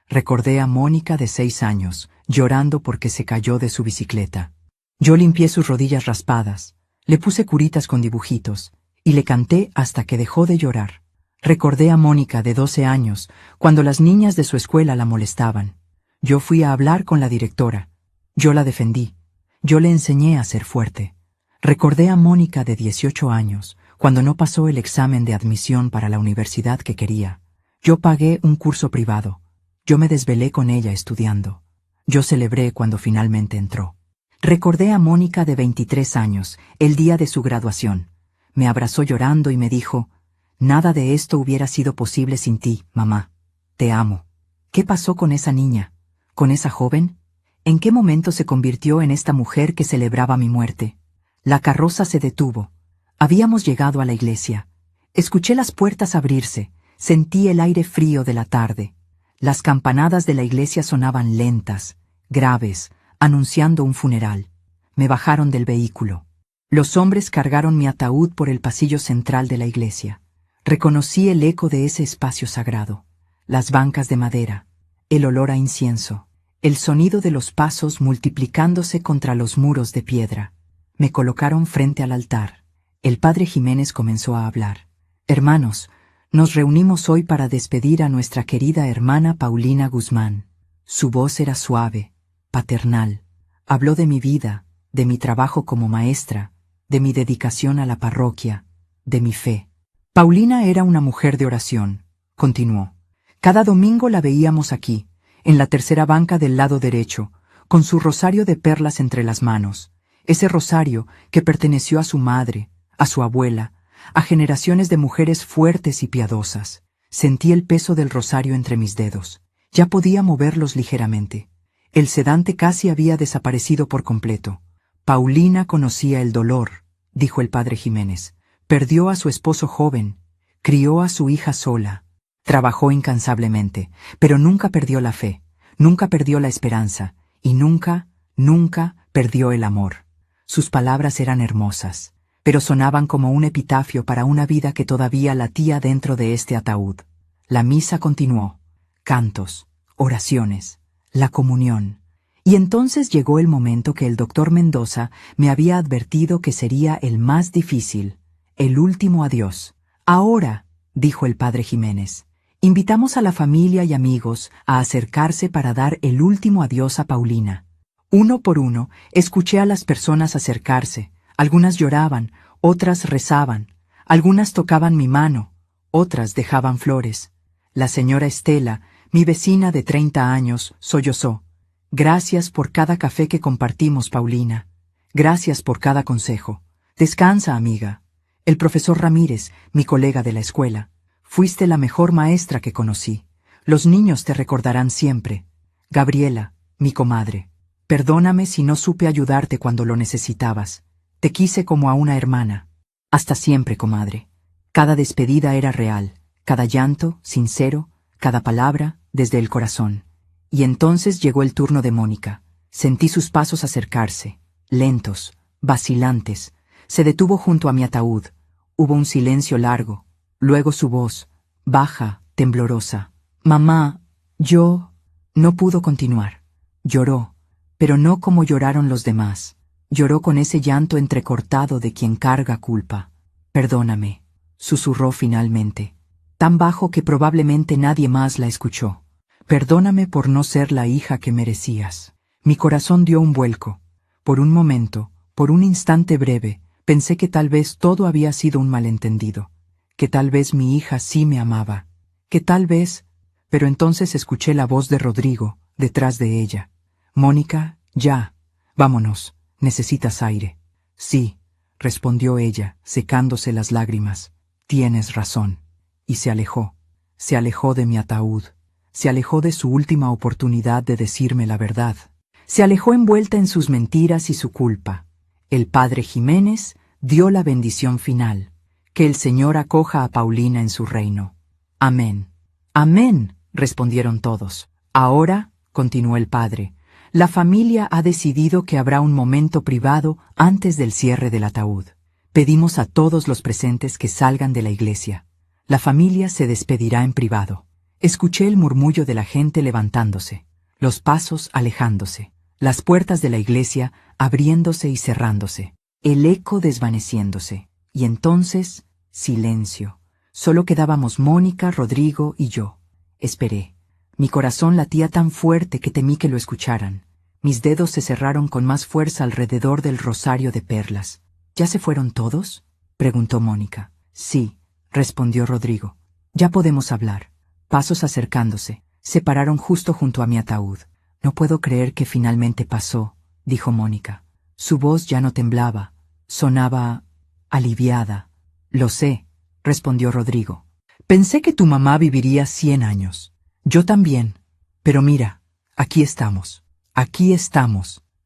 Recordé a Mónica de 6 años, llorando porque se cayó de su bicicleta. Yo limpié sus rodillas raspadas, le puse curitas con dibujitos, y le canté hasta que dejó de llorar. Recordé a Mónica de 12 años, cuando las niñas de su escuela la molestaban. Yo fui a hablar con la directora. Yo la defendí. Yo le enseñé a ser fuerte. Recordé a Mónica de 18 años, cuando no pasó el examen de admisión para la universidad que quería. Yo pagué un curso privado. Yo me desvelé con ella estudiando. Yo celebré cuando finalmente entró. Recordé a Mónica de 23 años, el día de su graduación. Me abrazó llorando y me dijo: «Nada de esto hubiera sido posible sin ti, mamá. Te amo». ¿Qué pasó con esa niña? ¿Con esa joven? ¿En qué momento se convirtió en esta mujer que celebraba mi muerte? La carroza se detuvo. Habíamos llegado a la iglesia. Escuché las puertas abrirse, sentí el aire frío de la tarde. Las campanadas de la iglesia sonaban lentas, graves, anunciando un funeral. Me bajaron del vehículo. Los hombres cargaron mi ataúd por el pasillo central de la iglesia. Reconocí el eco de ese espacio sagrado, las bancas de madera, el olor a incienso, el sonido de los pasos multiplicándose contra los muros de piedra. Me colocaron frente al altar. El padre Jiménez comenzó a hablar. «Hermanos, nos reunimos hoy para despedir a nuestra querida hermana Paulina Guzmán». Su voz era suave, paternal. Habló de mi vida, de mi trabajo como maestra, de mi dedicación a la parroquia, de mi fe. Paulina era una mujer de oración, continuó. Cada domingo la veíamos aquí, en la tercera banca del lado derecho, con su rosario de perlas entre las manos. Ese rosario que perteneció a su madre, a su abuela, a generaciones de mujeres fuertes y piadosas. Sentí el peso del rosario entre mis dedos. Ya podía moverlos ligeramente. El sedante casi había desaparecido por completo. Paulina conocía el dolor, dijo el padre Jiménez. Perdió a su esposo joven, crió a su hija sola, trabajó incansablemente, pero nunca perdió la fe, nunca perdió la esperanza, y nunca, nunca perdió el amor. Sus palabras eran hermosas, pero sonaban como un epitafio para una vida que todavía latía dentro de este ataúd. La misa continuó. Cantos, oraciones, la comunión. Y entonces llegó el momento que el doctor Mendoza me había advertido que sería el más difícil. El último adiós. Ahora, dijo el padre Jiménez, invitamos a la familia y amigos a acercarse para dar el último adiós a Paulina. Uno por uno, escuché a las personas acercarse. Algunas lloraban, otras rezaban, algunas tocaban mi mano, otras dejaban flores. La señora Estela, mi vecina de 30 años, sollozó. Gracias por cada café que compartimos, Paulina. Gracias por cada consejo. Descansa, amiga. El profesor Ramírez, mi colega de la escuela. Fuiste la mejor maestra que conocí. Los niños te recordarán siempre. Gabriela, mi comadre. Perdóname si no supe ayudarte cuando lo necesitabas. Te quise como a una hermana. Hasta siempre, comadre. Cada despedida era real, cada llanto, sincero, cada palabra, desde el corazón. Y entonces llegó el turno de Mónica. Sentí sus pasos acercarse, lentos, vacilantes. Se detuvo junto a mi ataúd. Hubo un silencio largo. Luego su voz, baja, temblorosa. «Mamá, yo...». No pudo continuar. Lloró, pero no como lloraron los demás. Lloró con ese llanto entrecortado de quien carga culpa. «Perdóname», susurró finalmente, tan bajo que probablemente nadie más la escuchó. «Perdóname por no ser la hija que merecías». Mi corazón dio un vuelco. Por un momento, por un instante breve, pensé que tal vez todo había sido un malentendido, que tal vez mi hija sí me amaba, que tal vez... Pero entonces escuché la voz de Rodrigo, detrás de ella. «Mónica, ya, vámonos, necesitas aire». «Sí», respondió ella, secándose las lágrimas. «Tienes razón». Y se alejó. se alejó de mi ataúd, se alejó de su última oportunidad de decirme la verdad. Se alejó envuelta en sus mentiras y su culpa. El padre Jiménez dio la bendición final. Que el Señor acoja a Paulina en su reino. Amén. Amén, respondieron todos. Ahora, continuó el padre, la familia ha decidido que habrá un momento privado antes del cierre del ataúd. Pedimos a todos los presentes que salgan de la iglesia. La familia se despedirá en privado. Escuché el murmullo de la gente levantándose, los pasos alejándose, las puertas de la iglesia abriéndose y cerrándose, el eco desvaneciéndose, y entonces, silencio. Solo quedábamos Mónica, Rodrigo y yo. Esperé. Mi corazón latía tan fuerte que temí que lo escucharan. Mis dedos se cerraron con más fuerza alrededor del rosario de perlas. ¿Ya se fueron todos?, preguntó Mónica. Sí, respondió Rodrigo. Ya podemos hablar. Pasos acercándose. Se pararon justo junto a mi ataúd. No puedo creer que finalmente pasó, dijo Mónica. Su voz ya no temblaba. Sonaba aliviada. Lo sé, respondió Rodrigo. Pensé que tu mamá viviría 100 años. Yo también. Pero mira, aquí estamos,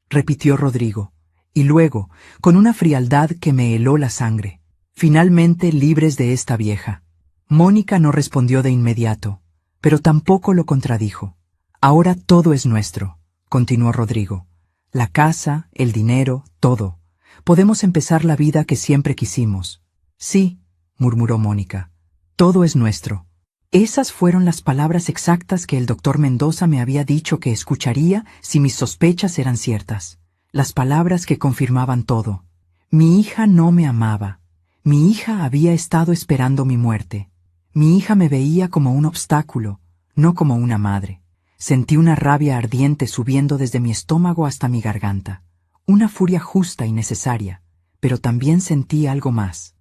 repitió Rodrigo. Y luego, con una frialdad que me heló la sangre, finalmente libres de esta vieja. Mónica no respondió de inmediato, pero tampoco lo contradijo. Ahora todo es nuestro, continuó Rodrigo. La casa, el dinero, todo. Podemos empezar la vida que siempre quisimos. Sí, murmuró Mónica. Todo es nuestro. Esas fueron las palabras exactas que el doctor Mendoza me había dicho que escucharía si mis sospechas eran ciertas. Las palabras que confirmaban todo. Mi hija no me amaba. Mi hija había estado esperando mi muerte. Mi hija me veía como un obstáculo, no como una madre. Sentí una rabia ardiente subiendo desde mi estómago hasta mi garganta. Una furia justa y necesaria. Pero también sentí algo más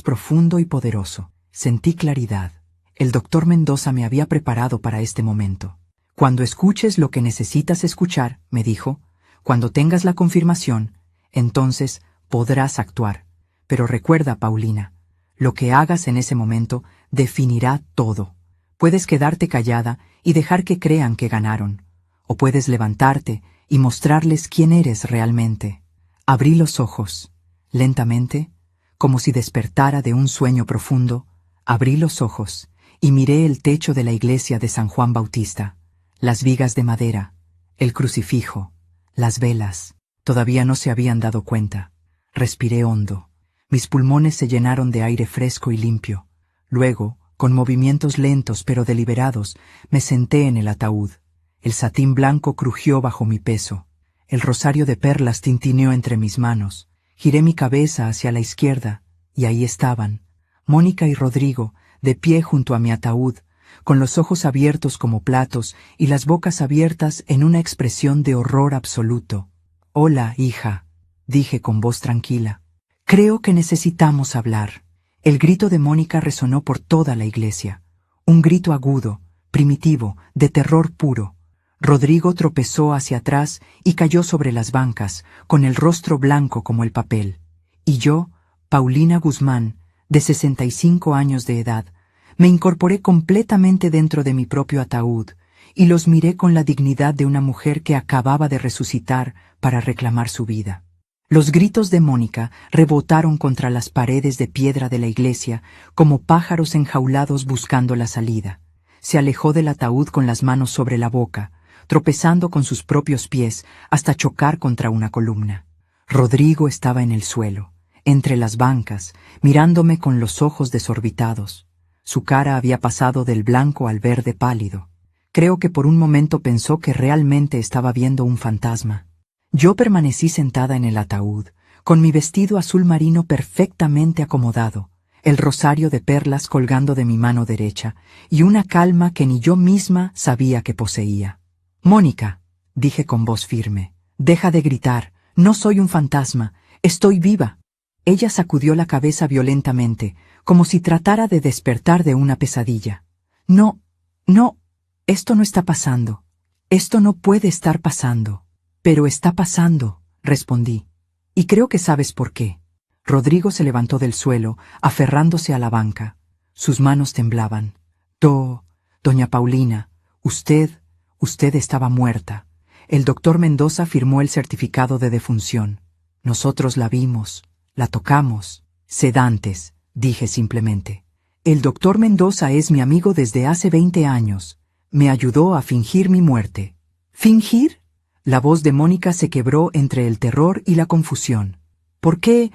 profundo y poderoso. Sentí claridad. El doctor Mendoza me había preparado para este momento. Cuando escuches lo que necesitas escuchar, me dijo, cuando tengas la confirmación, entonces podrás actuar. Pero recuerda, Paulina, lo que hagas en ese momento definirá todo. Puedes quedarte callada y dejar que crean que ganaron, o puedes levantarte y mostrarles quién eres realmente. Abrí los ojos. Lentamente, como si despertara de un sueño profundo, abrí los ojos y miré el techo de la iglesia de San Juan Bautista, las vigas de madera, el crucifijo, las velas. Todavía no se habían dado cuenta. Respiré hondo. Mis pulmones se llenaron de aire fresco y limpio. Luego, con movimientos lentos pero deliberados, me senté en el ataúd. El satín blanco crujió bajo mi peso. El rosario de perlas tintineó entre mis manos. Giré mi cabeza hacia la izquierda, y ahí estaban, Mónica y Rodrigo, de pie junto a mi ataúd, con los ojos abiertos como platos y las bocas abiertas en una expresión de horror absoluto. «Hola, hija», dije con voz tranquila. «Creo que necesitamos hablar». El grito de Mónica resonó por toda la iglesia. Un grito agudo, primitivo, de terror puro. Rodrigo tropezó hacia atrás y cayó sobre las bancas, con el rostro blanco como el papel. Y yo, Paulina Guzmán, de 65 años de edad, me incorporé completamente dentro de mi propio ataúd y los miré con la dignidad de una mujer que acababa de resucitar para reclamar su vida. Los gritos de Mónica rebotaron contra las paredes de piedra de la iglesia como pájaros enjaulados buscando la salida. Se alejó del ataúd con las manos sobre la boca, tropezando con sus propios pies hasta chocar contra una columna. Rodrigo estaba en el suelo, entre las bancas, mirándome con los ojos desorbitados. Su cara había pasado del blanco al verde pálido. Creo que por un momento pensó que realmente estaba viendo un fantasma. Yo permanecí sentada en el ataúd, con mi vestido azul marino perfectamente acomodado, el rosario de perlas colgando de mi mano derecha, y una calma que ni yo misma sabía que poseía. «Mónica», dije con voz firme, «deja de gritar, no soy un fantasma, estoy viva». Ella sacudió la cabeza violentamente, como si tratara de despertar de una pesadilla. «No, esto no está pasando. Esto no puede estar pasando». «Pero está pasando», respondí, «y creo que sabes por qué». Rodrigo se levantó del suelo, aferrándose a la banca. Sus manos temblaban. Doña Paulina, usted estaba muerta. El doctor Mendoza firmó el certificado de defunción. Nosotros la vimos, la tocamos. Sedantes, dije simplemente. El doctor Mendoza es mi amigo desde hace 20 años. Me ayudó a fingir mi muerte. ¿Fingir? La voz de Mónica se quebró entre el terror y la confusión. ¿Por qué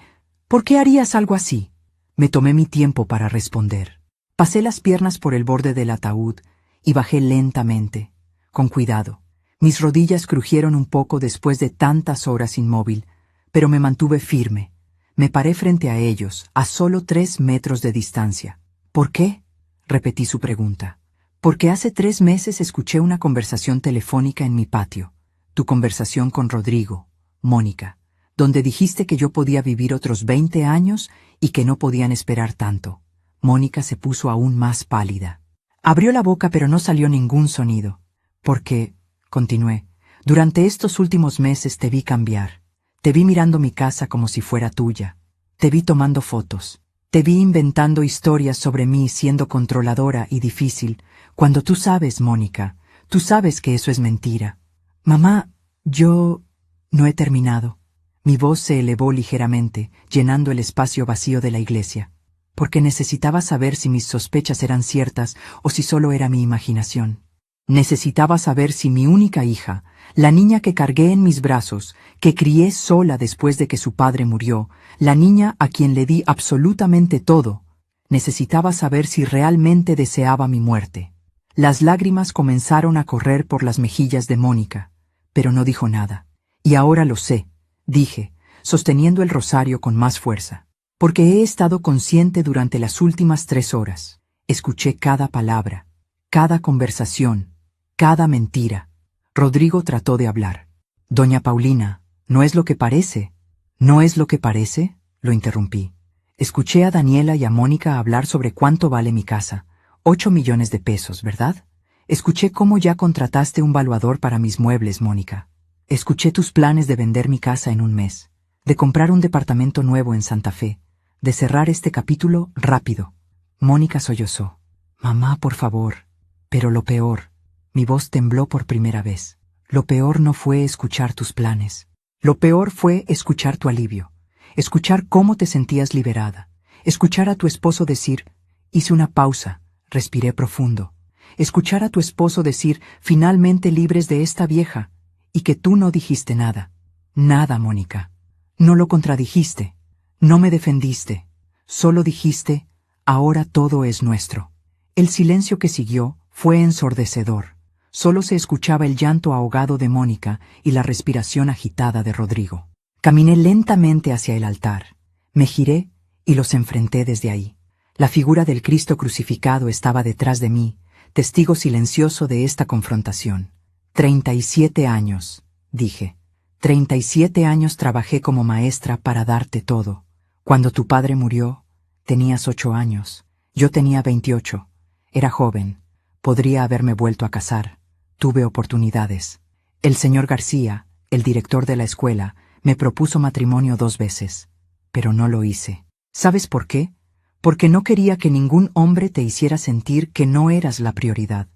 harías algo así? Me tomé mi tiempo para responder. Pasé las piernas por el borde del ataúd y bajé lentamente, con cuidado. Mis rodillas crujieron un poco después de tantas horas inmóvil, pero me mantuve firme. Me paré frente a ellos, a solo 3 metros de distancia. ¿Por qué? Repetí su pregunta. Porque hace 3 meses escuché una conversación telefónica en mi patio. Tu conversación con Rodrigo, Mónica, donde dijiste que yo podía vivir otros 20 años y que no podían esperar tanto. Mónica se puso aún más pálida. Abrió la boca pero no salió ningún sonido. Porque, continué, durante estos últimos meses te vi cambiar. Te vi mirando mi casa como si fuera tuya. Te vi tomando fotos. Te vi inventando historias sobre mí siendo controladora y difícil, cuando tú sabes, Mónica, tú sabes que eso es mentira. Mamá, yo no he terminado. Mi voz se elevó ligeramente, llenando el espacio vacío de la iglesia, porque necesitaba saber si mis sospechas eran ciertas o si solo era mi imaginación. Necesitaba saber si mi única hija, la niña que cargué en mis brazos, que crié sola después de que su padre murió, la niña a quien le di absolutamente todo, necesitaba saber si realmente deseaba mi muerte. Las lágrimas comenzaron a correr por las mejillas de Mónica, pero no dijo nada. Y ahora lo sé, dije, sosteniendo el rosario con más fuerza, porque he estado consciente durante las últimas 3 horas. Escuché cada palabra, cada conversación, cada mentira. Rodrigo trató de hablar. Doña Paulina, ¿no es lo que parece? ¿No es lo que parece? Lo interrumpí. Escuché a Daniela y a Mónica hablar sobre cuánto vale mi casa. 8 millones de pesos, ¿verdad? Escuché cómo ya contrataste un valuador para mis muebles, Mónica. Escuché tus planes de vender mi casa en un mes, de comprar un departamento nuevo en Santa Fe, de cerrar este capítulo rápido. Mónica sollozó. Mamá, por favor. Pero lo peor, mi voz tembló por primera vez. Lo peor no fue escuchar tus planes. Lo peor fue escuchar tu alivio, escuchar cómo te sentías liberada, escuchar a tu esposo decir, hice una pausa, respiré profundo, escuchar a tu esposo decir, finalmente libres de esta vieja, y que tú no dijiste nada. Nada, Mónica. No lo contradijiste, no me defendiste, solo dijiste, ahora todo es nuestro. El silencio que siguió fue ensordecedor. Solo se escuchaba el llanto ahogado de Mónica y la respiración agitada de Rodrigo. Caminé lentamente hacia el altar. Me giré y los enfrenté desde ahí. La figura del Cristo crucificado estaba detrás de mí, testigo silencioso de esta confrontación. 37 años, dije. 37 años trabajé como maestra para darte todo. Cuando tu padre murió, tenías 8 años. Yo tenía 28. Era joven. Podría haberme vuelto a casar. Tuve oportunidades. El señor García, el director de la escuela, me propuso matrimonio 2 veces, pero no lo hice. ¿Sabes por qué? Porque no quería que ningún hombre te hiciera sentir que no eras la prioridad,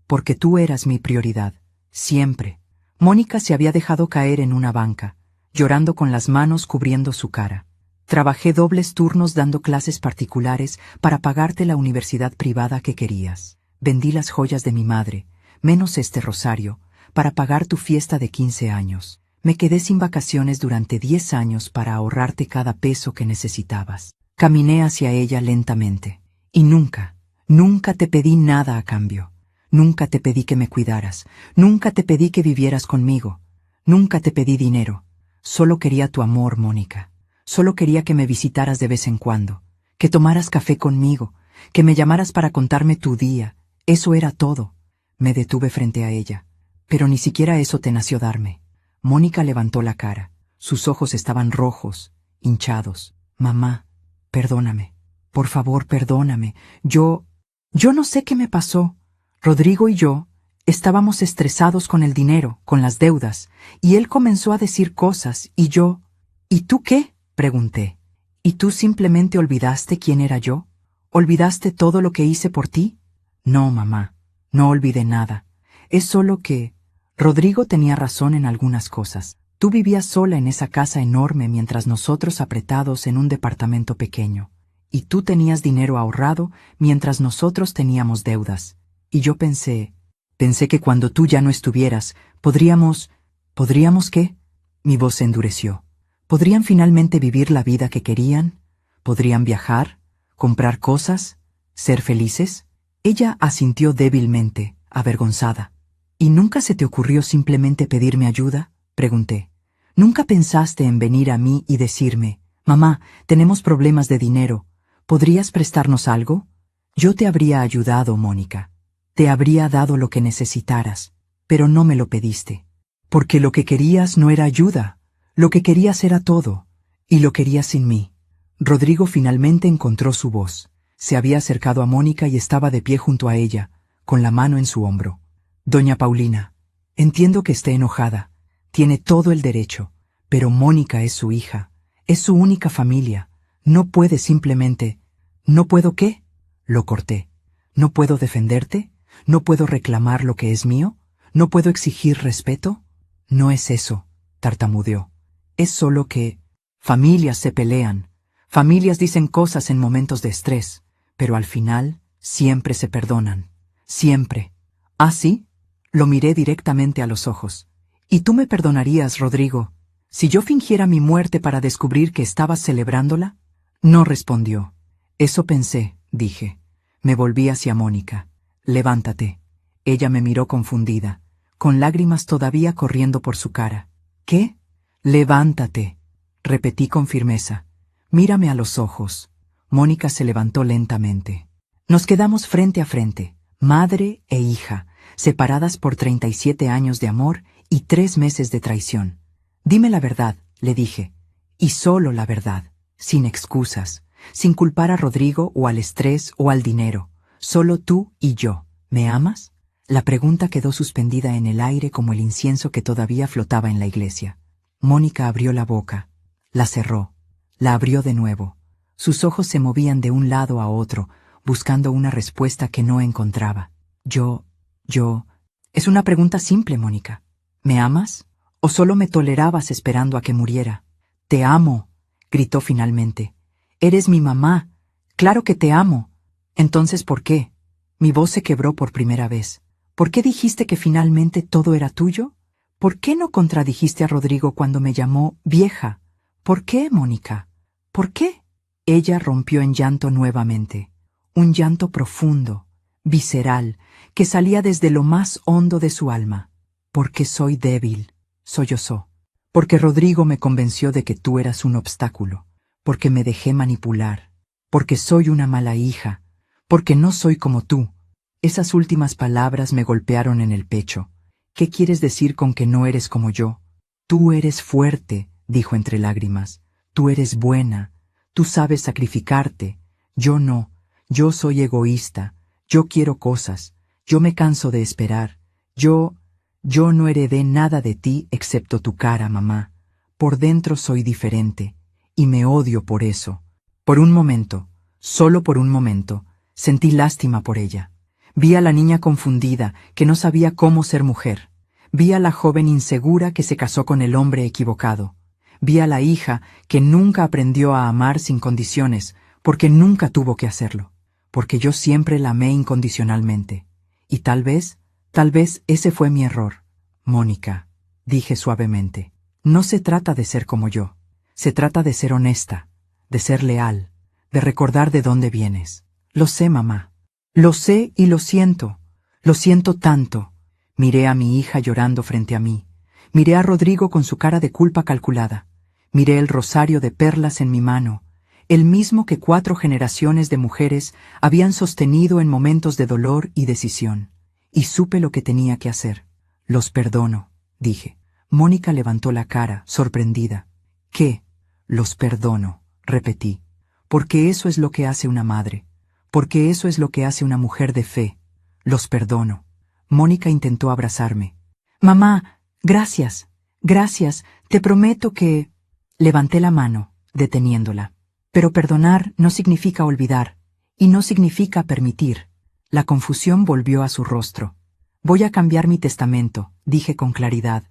porque tú eras mi prioridad, siempre. Mónica se había dejado caer en una banca, llorando con las manos cubriendo su cara. Trabajé dobles turnos dando clases particulares para pagarte la universidad privada que querías. Vendí las joyas de mi madre, menos este rosario, para pagar tu fiesta de 15 años. Me quedé sin vacaciones durante 10 años para ahorrarte cada peso que necesitabas. Caminé hacia ella lentamente. Y nunca, nunca te pedí nada a cambio. Nunca te pedí que me cuidaras. Nunca te pedí que vivieras conmigo. Nunca te pedí dinero. Solo quería tu amor, Mónica. Solo quería que me visitaras de vez en cuando, que tomaras café conmigo, que me llamaras para contarme tu día. Eso era todo. Me detuve frente a ella, pero ni siquiera eso te nació darme. Mónica levantó la cara. Sus ojos estaban rojos, hinchados. Mamá, perdóname. Por favor, perdóname. Yo no sé qué me pasó. Rodrigo y yo estábamos estresados con el dinero, con las deudas, y él comenzó a decir cosas, y yo... ¿Y tú qué? Pregunté. ¿Y tú simplemente olvidaste quién era yo? ¿Olvidaste todo lo que hice por ti? No, mamá, no olvidé nada. Es solo que Rodrigo tenía razón en algunas cosas. Tú vivías sola en esa casa enorme mientras nosotros apretados en un departamento pequeño. Y tú tenías dinero ahorrado mientras nosotros teníamos deudas. Y yo pensé que cuando tú ya no estuvieras, ¿podríamos qué? Mi voz se endureció. ¿Podrían finalmente vivir la vida que querían? ¿Podrían viajar? ¿Comprar cosas? ¿Ser felices? Ella asintió débilmente, avergonzada. ¿Y nunca se te ocurrió simplemente pedirme ayuda? Pregunté. ¿Nunca pensaste en venir a mí y decirme, mamá, tenemos problemas de dinero, ¿podrías prestarnos algo? Yo te habría ayudado, Mónica. Te habría dado lo que necesitaras, pero no me lo pediste. Porque lo que querías no era ayuda, lo que querías era todo, y lo querías sin mí. Rodrigo finalmente encontró su voz. Se había acercado a Mónica y estaba de pie junto a ella, con la mano en su hombro. Doña Paulina, entiendo que esté enojada. Tiene todo el derecho, pero Mónica es su hija, es su única familia. No puede simplemente... ¿No puedo qué? Lo corté. ¿No puedo defenderte? ¿No puedo reclamar lo que es mío? ¿No puedo exigir respeto? No es eso, tartamudeó. Es solo que... Familias se pelean. Familias dicen cosas en momentos de estrés, pero al final siempre se perdonan. Siempre. ¿Ah, sí? Lo miré directamente a los ojos. ¿Y tú me perdonarías, Rodrigo, si yo fingiera mi muerte para descubrir que estabas celebrándola? No respondió. Eso pensé, dije. Me volví hacia Mónica. Levántate. Ella me miró confundida, con lágrimas todavía corriendo por su cara. ¿Qué? Levántate. Repetí con firmeza. Mírame a los ojos. Mónica se levantó lentamente. Nos quedamos frente a frente, madre e hija, separadas por 37 años de amor y 3 meses de traición. Dime la verdad, le dije, y solo la verdad, sin excusas, sin culpar a Rodrigo o al estrés o al dinero, solo tú y yo. ¿Me amas? La pregunta quedó suspendida en el aire como el incienso que todavía flotaba en la iglesia. Mónica abrió la boca, la cerró, la abrió de nuevo. Sus ojos se movían de un lado a otro, buscando una respuesta que no encontraba. Es una pregunta simple, Mónica. ¿Me amas? ¿O solo me tolerabas esperando a que muriera? Te amo, gritó finalmente. Eres mi mamá. Claro que te amo. Entonces, ¿por qué? Mi voz se quebró por primera vez. ¿Por qué dijiste que finalmente todo era tuyo? ¿Por qué no contradijiste a Rodrigo cuando me llamó vieja? ¿Por qué, Mónica? ¿Por qué? Ella rompió en llanto nuevamente. Un llanto profundo, visceral, que salía desde lo más hondo de su alma. Porque soy débil, sollozó. Porque Rodrigo me convenció de que tú eras un obstáculo. Porque me dejé manipular. Porque soy una mala hija. Porque no soy como tú. Esas últimas palabras me golpearon en el pecho. ¿Qué quieres decir con que no eres como yo? Tú eres fuerte, dijo entre lágrimas. Tú eres buena. Tú sabes sacrificarte. Yo no. Yo soy egoísta. Yo quiero cosas. Yo me canso de esperar. Yo no heredé nada de ti excepto tu cara, mamá. Por dentro soy diferente. Y me odio por eso. Por un momento, solo por un momento, sentí lástima por ella. Vi a la niña confundida, que no sabía cómo ser mujer. Vi a la joven insegura que se casó con el hombre equivocado. Vi a la hija que nunca aprendió a amar sin condiciones, porque nunca tuvo que hacerlo. Porque yo siempre la amé incondicionalmente. Y tal vez ese fue mi error. Mónica, dije suavemente, no se trata de ser como yo. Se trata de ser honesta, de ser leal, de recordar de dónde vienes. Lo sé, mamá. Lo sé y lo siento. Lo siento tanto. Miré a mi hija llorando frente a mí. Miré a Rodrigo con su cara de culpa calculada. Miré el rosario de perlas en mi mano, el mismo que 4 generaciones de mujeres habían sostenido en momentos de dolor y decisión. Y supe lo que tenía que hacer. Los perdono, dije. Mónica levantó la cara, sorprendida. ¿Qué? Los perdono, repetí. Porque eso es lo que hace una madre. Porque eso es lo que hace una mujer de fe. Los perdono. Mónica intentó abrazarme. Mamá, gracias, gracias, te prometo que... Levanté la mano, deteniéndola. Pero perdonar no significa olvidar, y no significa permitir. La confusión volvió a su rostro. Voy a cambiar mi testamento, dije con claridad.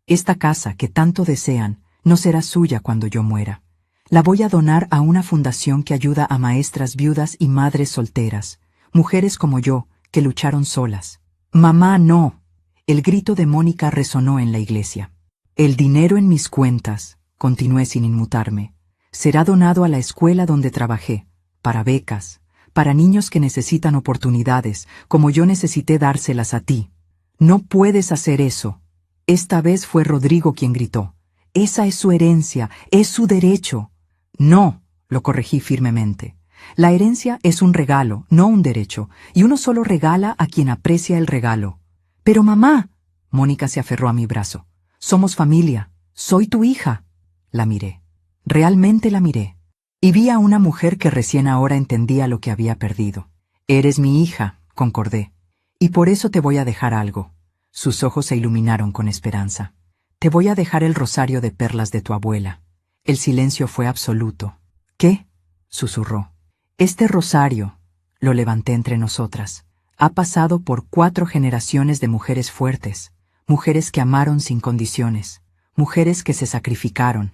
Esta casa que tanto desean no será suya cuando yo muera. La voy a donar a una fundación que ayuda a maestras viudas y madres solteras, mujeres como yo, que lucharon solas. Mamá, no. El grito de Mónica resonó en la iglesia. El dinero en mis cuentas, continué sin inmutarme, será donado a la escuela donde trabajé, para becas, para niños que necesitan oportunidades, como yo necesité dárselas a ti. No puedes hacer eso. Esta vez fue Rodrigo quien gritó. Esa es su herencia, es su derecho. No, lo corregí firmemente. La herencia es un regalo, no un derecho, y uno solo regala a quien aprecia el regalo. Pero mamá, Mónica se aferró a mi brazo. Somos familia, soy tu hija. La miré. Realmente la miré. Y vi a una mujer que recién ahora entendía lo que había perdido. Eres mi hija, concordé. Y por eso te voy a dejar algo. Sus ojos se iluminaron con esperanza. Te voy a dejar el rosario de perlas de tu abuela. El silencio fue absoluto. ¿Qué? Susurró. Este rosario, lo levanté entre nosotras, ha pasado por 4 generaciones de mujeres fuertes, mujeres que amaron sin condiciones, mujeres que se sacrificaron,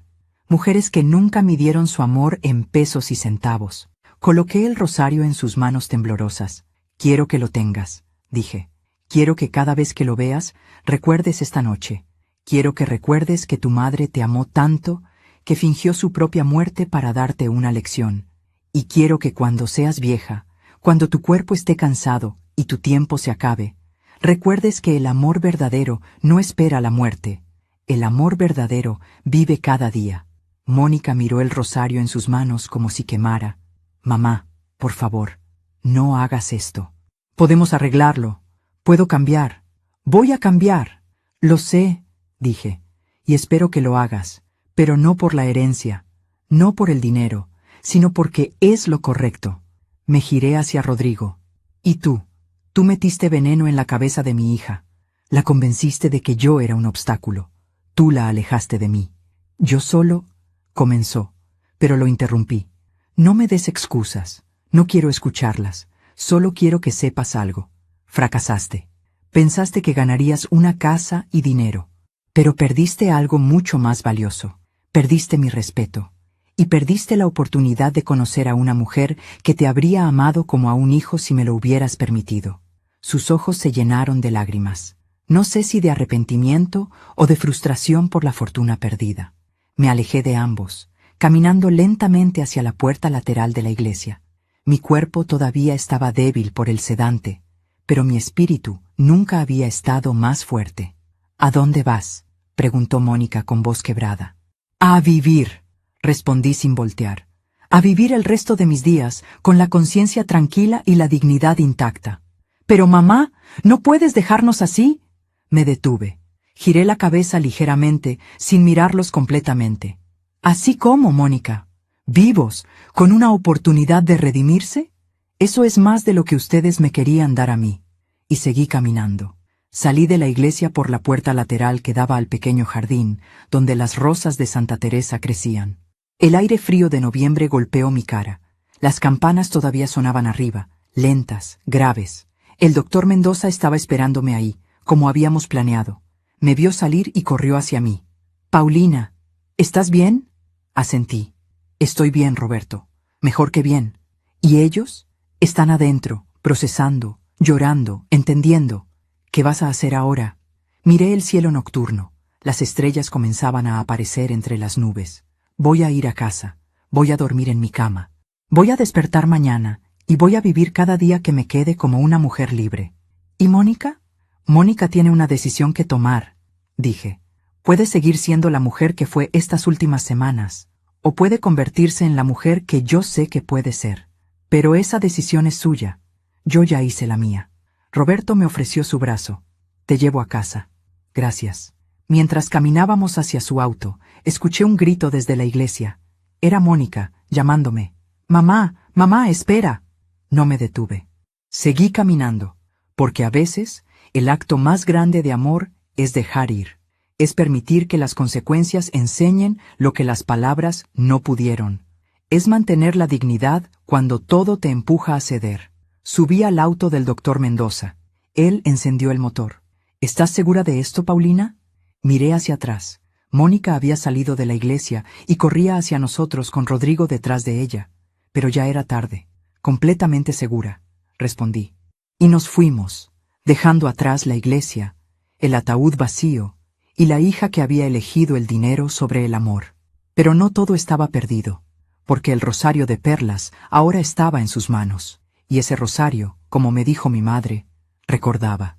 mujeres que nunca midieron su amor en pesos y centavos. Coloqué el rosario en sus manos temblorosas. Quiero que lo tengas, dije. Quiero que cada vez que lo veas, recuerdes esta noche. Quiero que recuerdes que tu madre te amó tanto que fingió su propia muerte para darte una lección. Y quiero que cuando seas vieja, cuando tu cuerpo esté cansado y tu tiempo se acabe, recuerdes que el amor verdadero no espera la muerte. El amor verdadero vive cada día. Mónica miró el rosario en sus manos como si quemara. Mamá, por favor, no hagas esto. Podemos arreglarlo. Puedo cambiar. Voy a cambiar. Lo sé, dije, y espero que lo hagas, pero no por la herencia, no por el dinero, sino porque es lo correcto. Me giré hacia Rodrigo. ¿Y tú? Tú metiste veneno en la cabeza de mi hija. La convenciste de que yo era un obstáculo. Tú la alejaste de mí. Yo solo... comenzó, pero lo interrumpí. No me des excusas. No quiero escucharlas. Solo quiero que sepas algo. Fracasaste. Pensaste que ganarías una casa y dinero, pero perdiste algo mucho más valioso. Perdiste mi respeto. Y perdiste la oportunidad de conocer a una mujer que te habría amado como a un hijo si me lo hubieras permitido. Sus ojos se llenaron de lágrimas. No sé si de arrepentimiento o de frustración por la fortuna perdida. Me alejé de ambos, caminando lentamente hacia la puerta lateral de la iglesia. Mi cuerpo todavía estaba débil por el sedante, pero mi espíritu nunca había estado más fuerte. ¿A dónde vas?, preguntó Mónica con voz quebrada. A vivir, respondí sin voltear. A vivir el resto de mis días con la conciencia tranquila y la dignidad intacta. Pero mamá, ¿no puedes dejarnos así? Me detuve. Giré la cabeza ligeramente, sin mirarlos completamente. ¿Así cómo, Mónica? ¿Vivos, con una oportunidad de redimirse? Eso es más de lo que ustedes me querían dar a mí. Y seguí caminando. Salí de la iglesia por la puerta lateral que daba al pequeño jardín, donde las rosas de Santa Teresa crecían. El aire frío de noviembre golpeó mi cara. Las campanas todavía sonaban arriba, lentas, graves. El doctor Mendoza estaba esperándome ahí, como habíamos planeado. Me vio salir y corrió hacia mí. Paulina, ¿estás bien? Asentí. Estoy bien, Roberto. Mejor que bien. ¿Y ellos? Están adentro, procesando, llorando, entendiendo. ¿Qué vas a hacer ahora? Miré el cielo nocturno. Las estrellas comenzaban a aparecer entre las nubes. Voy a ir a casa. Voy a dormir en mi cama. Voy a despertar mañana y voy a vivir cada día que me quede como una mujer libre. ¿Y Mónica? Mónica tiene una decisión que tomar, dije. Puede seguir siendo la mujer que fue estas últimas semanas, o puede convertirse en la mujer que yo sé que puede ser. Pero esa decisión es suya. Yo ya hice la mía. Roberto me ofreció su brazo. Te llevo a casa. Gracias. Mientras caminábamos hacia su auto, escuché un grito desde la iglesia. Era Mónica, llamándome. Mamá, mamá, espera. No me detuve. Seguí caminando, porque a veces el acto más grande de amor es dejar ir. Es permitir que las consecuencias enseñen lo que las palabras no pudieron. Es mantener la dignidad cuando todo te empuja a ceder. Subí al auto del doctor Mendoza. Él encendió el motor. ¿Estás segura de esto, Paulina? Miré hacia atrás. Mónica había salido de la iglesia y corría hacia nosotros con Rodrigo detrás de ella. Pero ya era tarde. Completamente segura, respondí. Y nos fuimos, dejando atrás la iglesia, el ataúd vacío y la hija que había elegido el dinero sobre el amor. Pero no todo estaba perdido, porque el rosario de perlas ahora estaba en sus manos, y ese rosario, como me dijo mi madre, recordaba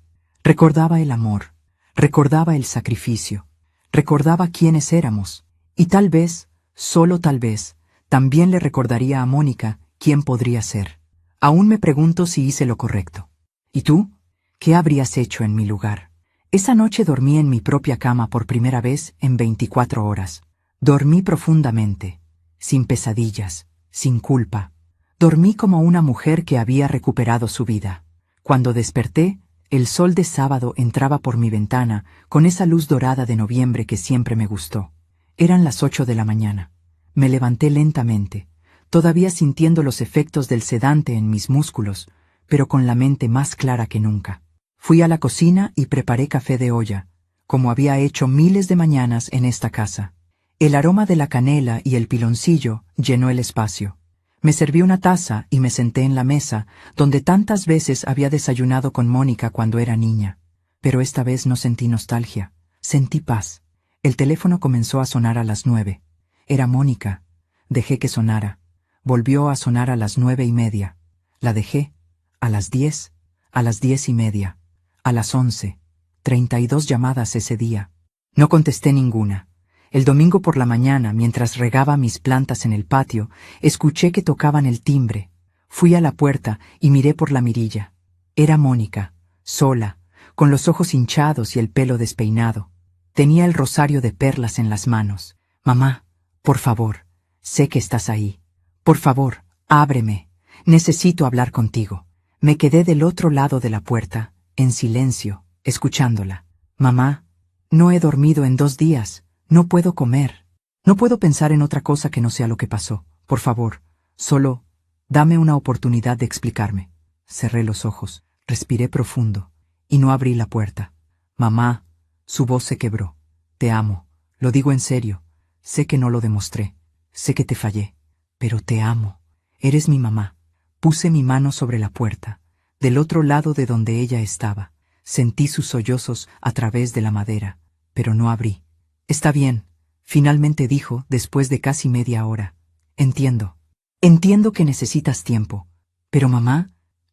el amor, recordaba el sacrificio, recordaba quiénes éramos, y tal vez, solo tal vez, también le recordaría a Mónica quién podría ser. Aún me pregunto si hice lo correcto. ¿Y tú? ¿Qué habrías hecho en mi lugar? Esa noche dormí en mi propia cama por primera vez en 24 horas. Dormí profundamente, sin pesadillas, sin culpa. Dormí como una mujer que había recuperado su vida. Cuando desperté, el sol de sábado entraba por mi ventana con esa luz dorada de noviembre que siempre me gustó. Eran las 8 de la mañana. Me levanté lentamente, todavía sintiendo los efectos del sedante en mis músculos, pero con la mente más clara que nunca. Fui a la cocina y preparé café de olla, como había hecho miles de mañanas en esta casa. El aroma de la canela y el piloncillo llenó el espacio. Me serví una taza y me senté en la mesa, donde tantas veces había desayunado con Mónica cuando era niña. Pero esta vez no sentí nostalgia, sentí paz. El teléfono comenzó a sonar a las 9. Era Mónica. Dejé que sonara. Volvió a sonar a las 9:30. La dejé. A las 10. A las 10:30. A las 11. 32 llamadas ese día. No contesté ninguna. El domingo por la mañana, mientras regaba mis plantas en el patio, escuché que tocaban el timbre. Fui a la puerta y miré por la mirilla. Era Mónica, sola, con los ojos hinchados y el pelo despeinado. Tenía el rosario de perlas en las manos. Mamá, por favor, sé que estás ahí. Por favor, ábreme. Necesito hablar contigo. Me quedé del otro lado de la puerta, en silencio, escuchándola. Mamá, no he dormido en 2 días. No puedo comer. No puedo pensar en otra cosa que no sea lo que pasó. Por favor, solo dame una oportunidad de explicarme. Cerré los ojos, respiré profundo, y no abrí la puerta. Mamá, su voz se quebró. Te amo, lo digo en serio. Sé que no lo demostré. Sé que te fallé. Pero te amo. Eres mi mamá. Puse mi mano sobre la puerta, del otro lado de donde ella estaba. Sentí sus sollozos a través de la madera, pero no abrí. Está bien, finalmente dijo después de casi media hora. Entiendo. Entiendo que necesitas tiempo. Pero mamá,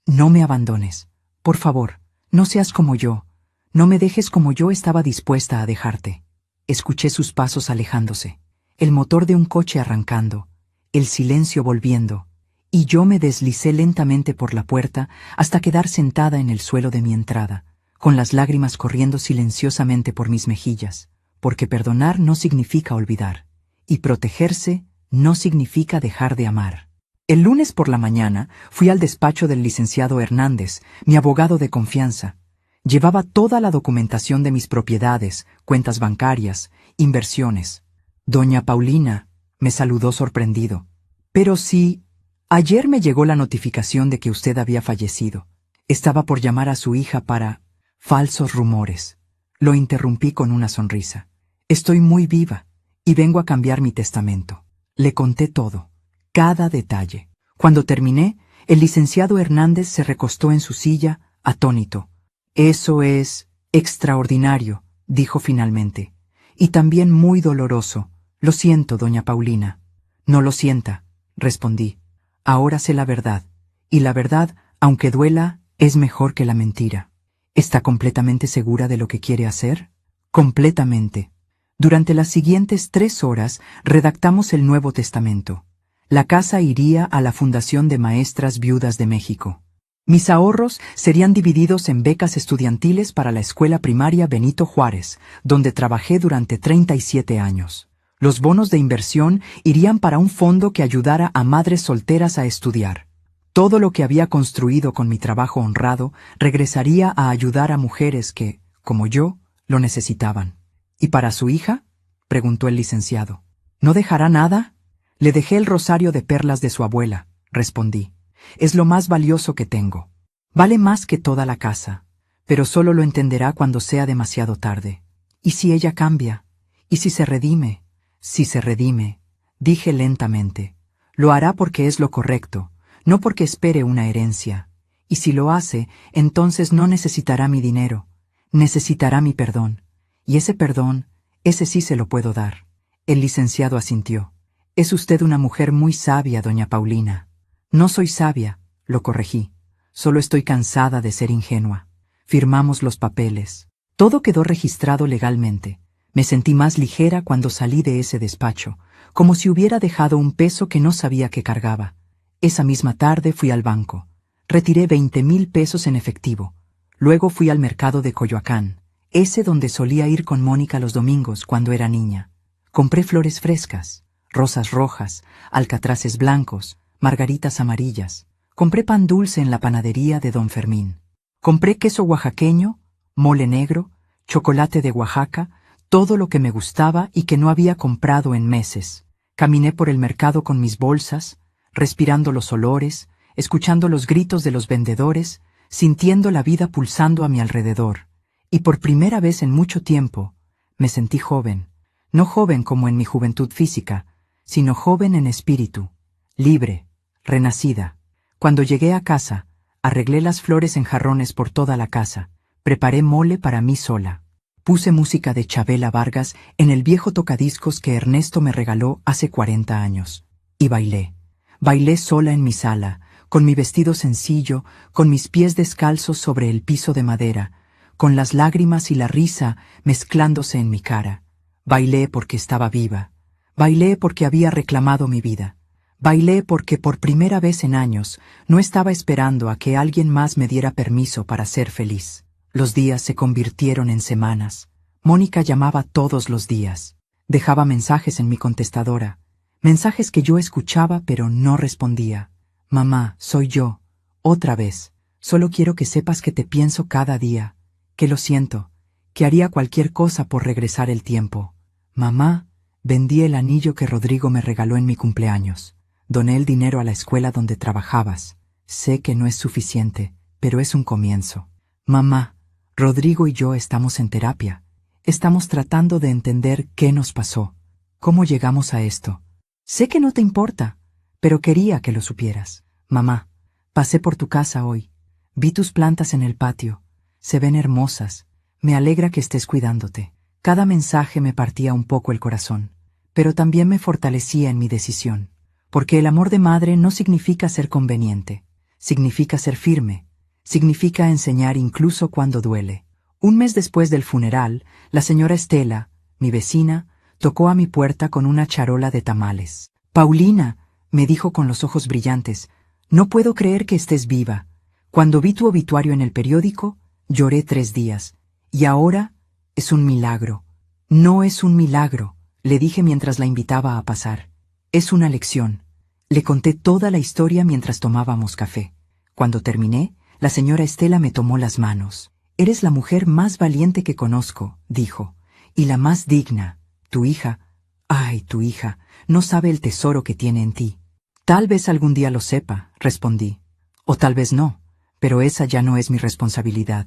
no me abandones. Por favor, no seas como yo. No me dejes como yo estaba dispuesta a dejarte. Escuché sus pasos alejándose, el motor de un coche arrancando, el silencio volviendo, y yo me deslicé lentamente por la puerta hasta quedar sentada en el suelo de mi entrada, con las lágrimas corriendo silenciosamente por mis mejillas. Porque perdonar no significa olvidar, y protegerse no significa dejar de amar. El lunes por la mañana fui al despacho del licenciado Hernández, mi abogado de confianza. Llevaba toda la documentación de mis propiedades, cuentas bancarias, inversiones. Doña Paulina me saludó sorprendido. Pero sí, ayer me llegó la notificación de que usted había fallecido. Estaba por llamar a su hija para falsos rumores. Lo interrumpí con una sonrisa. Estoy muy viva, y vengo a cambiar mi testamento. Le conté todo, cada detalle. Cuando terminé, el licenciado Hernández se recostó en su silla, atónito. Eso es extraordinario, dijo finalmente. Y también muy doloroso. Lo siento, doña Paulina. No lo sienta, respondí. Ahora sé la verdad, y la verdad, aunque duela, es mejor que la mentira. ¿Está completamente segura de lo que quiere hacer? Completamente. Durante las siguientes 3 horas redactamos el Nuevo Testamento. La casa iría a la Fundación de Maestras Viudas de México. Mis ahorros serían divididos en becas estudiantiles para la escuela primaria Benito Juárez, donde trabajé durante 37 años. Los bonos de inversión irían para un fondo que ayudara a madres solteras a estudiar. Todo lo que había construido con mi trabajo honrado regresaría a ayudar a mujeres que, como yo, lo necesitaban. ¿Y para su hija?, preguntó el licenciado. ¿No dejará nada? Le dejé el rosario de perlas de su abuela, respondí. Es lo más valioso que tengo. Vale más que toda la casa, pero solo lo entenderá cuando sea demasiado tarde. ¿Y si ella cambia? ¿Y si se redime? Si se redime, dije lentamente, lo hará porque es lo correcto, no porque espere una herencia. Y si lo hace, entonces no necesitará mi dinero, necesitará mi perdón. Y ese perdón, ese sí se lo puedo dar. El licenciado asintió. Es usted una mujer muy sabia, doña Paulina. No soy sabia, lo corregí. Solo estoy cansada de ser ingenua. Firmamos los papeles. Todo quedó registrado legalmente. Me sentí más ligera cuando salí de ese despacho, como si hubiera dejado un peso que no sabía que cargaba. Esa misma tarde fui al banco. Retiré 20,000 pesos en efectivo. Luego fui al mercado de Coyoacán, ese donde solía ir con Mónica los domingos cuando era niña. Compré flores frescas, rosas rojas, alcatraces blancos, margaritas amarillas. Compré pan dulce en la panadería de don Fermín. Compré queso oaxaqueño, mole negro, chocolate de Oaxaca, todo lo que me gustaba y que no había comprado en meses. Caminé por el mercado con mis bolsas, respirando los olores, escuchando los gritos de los vendedores, sintiendo la vida pulsando a mi alrededor. Y por primera vez en mucho tiempo, me sentí joven. No joven como en mi juventud física, sino joven en espíritu, libre, renacida. Cuando llegué a casa, arreglé las flores en jarrones por toda la casa, preparé mole para mí sola. Puse música de Chabela Vargas en el viejo tocadiscos que Ernesto me regaló hace 40 años. Y bailé. Bailé sola en mi sala, con mi vestido sencillo, con mis pies descalzos sobre el piso de madera, con las lágrimas y la risa mezclándose en mi cara. Bailé porque estaba viva. Bailé porque había reclamado mi vida. Bailé porque por primera vez en años no estaba esperando a que alguien más me diera permiso para ser feliz. Los días se convirtieron en semanas. Mónica llamaba todos los días. Dejaba mensajes en mi contestadora. Mensajes que yo escuchaba pero no respondía. Mamá, soy yo. Otra vez. Solo quiero que sepas que te pienso cada día. Que lo siento. Que haría cualquier cosa por regresar el tiempo. Mamá, vendí el anillo que Rodrigo me regaló en mi cumpleaños. Doné el dinero a la escuela donde trabajabas. Sé que no es suficiente, pero es un comienzo. Mamá, Rodrigo y yo estamos en terapia. Estamos tratando de entender qué nos pasó. ¿Cómo llegamos a esto? Sé que no te importa, pero quería que lo supieras. Mamá, pasé por tu casa hoy. Vi tus plantas en el patio. Se ven hermosas. Me alegra que estés cuidándote. Cada mensaje me partía un poco el corazón, pero también me fortalecía en mi decisión. Porque el amor de madre no significa ser conveniente, significa ser firme, significa enseñar incluso cuando duele. Un mes después del funeral, la señora Estela, mi vecina, tocó a mi puerta con una charola de tamales. Paulina, me dijo con los ojos brillantes, no puedo creer que estés viva. Cuando vi tu obituario en el periódico, lloré 3 días. Y ahora es un milagro. No es un milagro, le dije mientras la invitaba a pasar. Es una lección. Le conté toda la historia mientras tomábamos café. Cuando terminé, la señora Estela me tomó las manos. Eres la mujer más valiente que conozco, dijo, y la más digna. Tu hija, ay, tu hija, no sabe el tesoro que tiene en ti. Tal vez algún día lo sepa, respondí. O tal vez no, pero esa ya no es mi responsabilidad.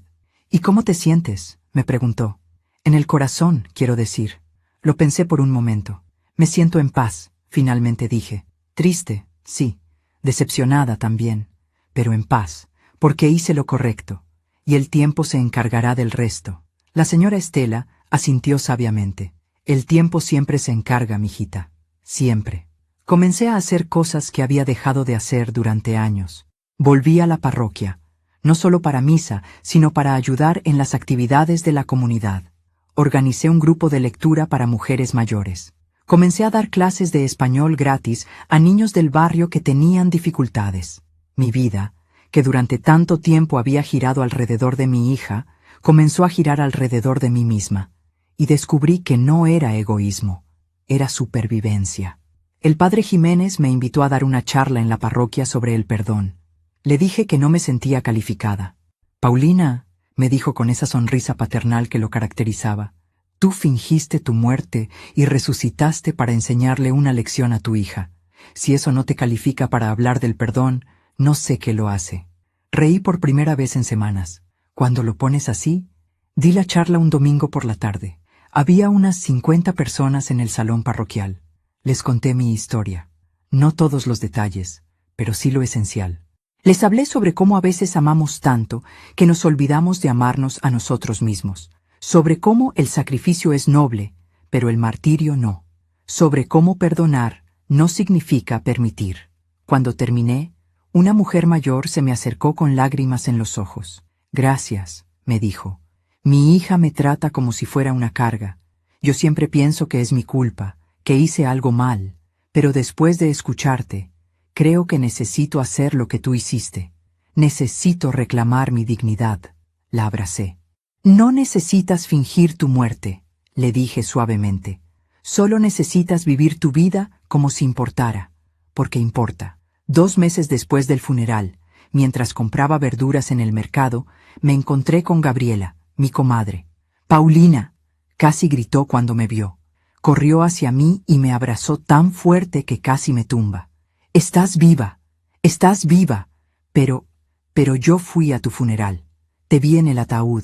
¿Y cómo te sientes?, me preguntó. En el corazón, quiero decir. Lo pensé por un momento. Me siento en paz. Finalmente dije, triste, sí, decepcionada también, pero en paz, porque hice lo correcto, y el tiempo se encargará del resto. La señora Estela asintió sabiamente. El tiempo siempre se encarga, mijita, siempre. Comencé a hacer cosas que había dejado de hacer durante años. Volví a la parroquia, no solo para misa, sino para ayudar en las actividades de la comunidad. Organicé un grupo de lectura para mujeres mayores. Comencé a dar clases de español gratis a niños del barrio que tenían dificultades. Mi vida, que durante tanto tiempo había girado alrededor de mi hija, comenzó a girar alrededor de mí misma, y descubrí que no era egoísmo, era supervivencia. El padre Jiménez me invitó a dar una charla en la parroquia sobre el perdón. Le dije que no me sentía calificada. Paulina, me dijo con esa sonrisa paternal que lo caracterizaba, tú fingiste tu muerte y resucitaste para enseñarle una lección a tu hija. Si eso no te califica para hablar del perdón, No sé qué lo hace. Reí por primera vez en semanas. Cuando lo pones así, di la charla un domingo por la tarde. Había unas 50 personas en el salón parroquial. Les conté mi historia. No todos los detalles, pero sí lo esencial. Les hablé sobre cómo a veces amamos tanto que nos olvidamos de amarnos a nosotros mismos. Sobre cómo el sacrificio es noble, pero el martirio no. Sobre cómo perdonar no significa permitir. Cuando terminé, una mujer mayor se me acercó con lágrimas en los ojos. Gracias, me dijo. Mi hija me trata como si fuera una carga. Yo siempre pienso que es mi culpa, que hice algo mal, pero después de escucharte, creo que necesito hacer lo que tú hiciste. Necesito reclamar mi dignidad. La abracé. No necesitas fingir tu muerte, le dije suavemente. Solo necesitas vivir tu vida como si importara, porque importa. 2 meses después del funeral, mientras compraba verduras en el mercado, me encontré con Gabriela, mi comadre. Paulina, casi gritó cuando me vio. Corrió hacia mí y me abrazó tan fuerte que casi me tumba. Estás viva, pero yo fui a tu funeral. Te vi en el ataúd.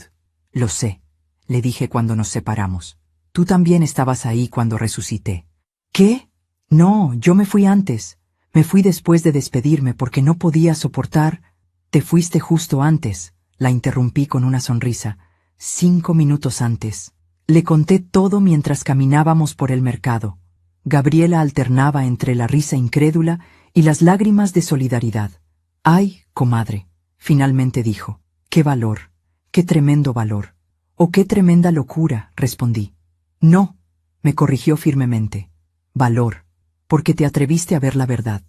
Lo sé, le dije cuando nos separamos. Tú también estabas ahí cuando resucité. ¿Qué? No, yo me fui antes. Me fui después de despedirme porque no podía soportar. Te fuiste justo antes, la interrumpí con una sonrisa. 5 minutos antes. Le conté todo mientras caminábamos por el mercado. Gabriela alternaba entre la risa incrédula y las lágrimas de solidaridad. «Ay, comadre», finalmente dijo. «Qué valor, qué tremendo valor». «Oh, qué tremenda locura», respondí. «No», me corrigió firmemente. «Valor, porque te atreviste a ver la verdad.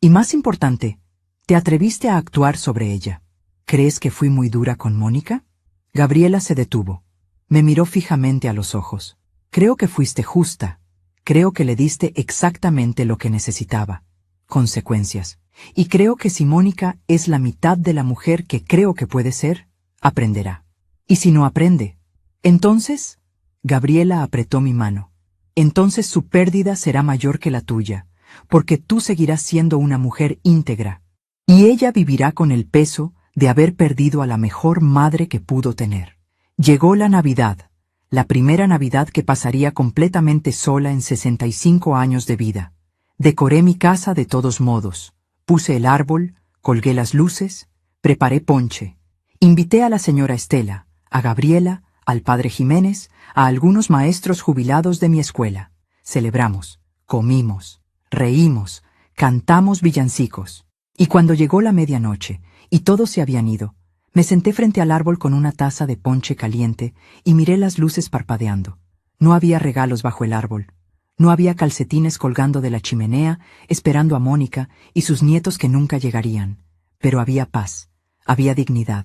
Y más importante, te atreviste a actuar sobre ella». «¿Crees que fui muy dura con Mónica?» Gabriela se detuvo. Me miró fijamente a los ojos. «Creo que fuiste justa. Creo que le diste exactamente lo que necesitaba. Consecuencias. Y creo que si Mónica es la mitad de la mujer que creo que puede ser, aprenderá. ¿Y si no aprende? Entonces...» Gabriela apretó mi mano. «Entonces su pérdida será mayor que la tuya, porque tú seguirás siendo una mujer íntegra, y ella vivirá con el peso de haber perdido a la mejor madre que pudo tener». Llegó la Navidad, la primera Navidad que pasaría completamente sola en 65 años de vida. Decoré mi casa de todos modos. Puse el árbol, colgué las luces, preparé ponche. Invité a la señora Estela, a Gabriela, al padre Jiménez, a algunos maestros jubilados de mi escuela. Celebramos, comimos, reímos, cantamos villancicos. Y cuando llegó la medianoche y todos se habían ido, me senté frente al árbol con una taza de ponche caliente y miré las luces parpadeando. No había regalos bajo el árbol. No había calcetines colgando de la chimenea esperando a Mónica y sus nietos que nunca llegarían. Pero había paz, había dignidad,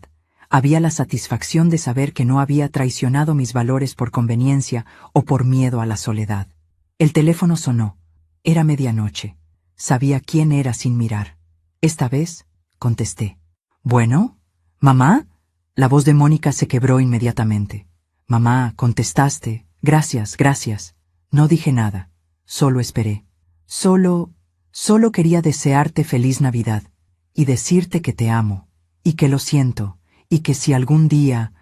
había la satisfacción de saber que no había traicionado mis valores por conveniencia o por miedo a la soledad. El teléfono sonó. Era medianoche. Sabía quién era sin mirar. Esta vez contesté. «¿Bueno? ¿Mamá?» La voz de Mónica se quebró inmediatamente. «Mamá, contestaste. Gracias, gracias». No dije nada. Solo esperé. Solo quería desearte feliz Navidad y decirte que te amo y que lo siento y que si algún día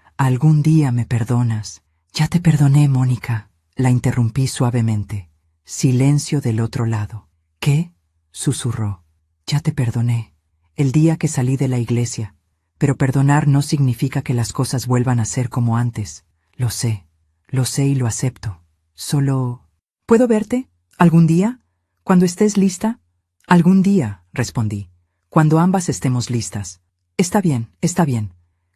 me perdonas. «Ya te perdoné, Mónica», la interrumpí suavemente. Silencio del otro lado. «¿Qué?», susurró. «Ya te perdoné. El día que salí de la iglesia. Pero perdonar no significa que las cosas vuelvan a ser como antes. Lo sé y lo acepto. Solo... ¿Puedo verte? ¿Algún día? ¿Cuando estés lista?» «Algún día», respondí. «Cuando ambas estemos listas». Está bien.